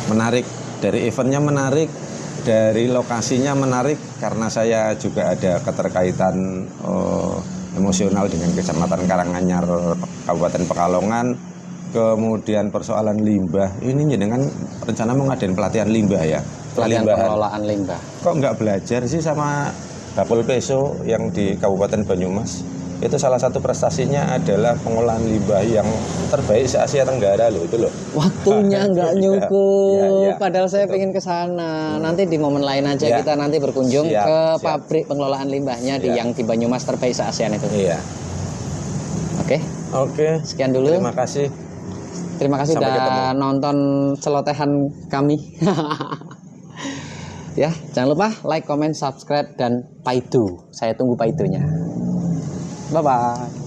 menarik. Dari eventnya menarik, dari lokasinya menarik, karena saya juga ada keterkaitan emosional dengan Kecamatan Karanganyar, Kabupaten Pekalongan. Kemudian persoalan limbah, ini dengan rencana mengadain pelatihan limbah ya. Pelatihan pengelolaan limbah. Kok nggak belajar sih sama Bapul Peso yang di Kabupaten Banyumas? Itu salah satu prestasinya adalah pengolahan limbah yang terbaik se Asia Tenggara loh, itu loh. Waktunya nggak nyukup, padahal saya pengen ke sana. Nanti di momen lain aja kita nanti berkunjung ke pabrik pengelolaan limbahnya yang di Banyumas terbaik se ASEAN itu. Iya. Oke. Sekian dulu. Terima kasih. Terima kasih Sampai udah nonton celotehan kami. Ya, jangan lupa like, comment, subscribe, dan paidu. Saya tunggu paidunya. Bye bye.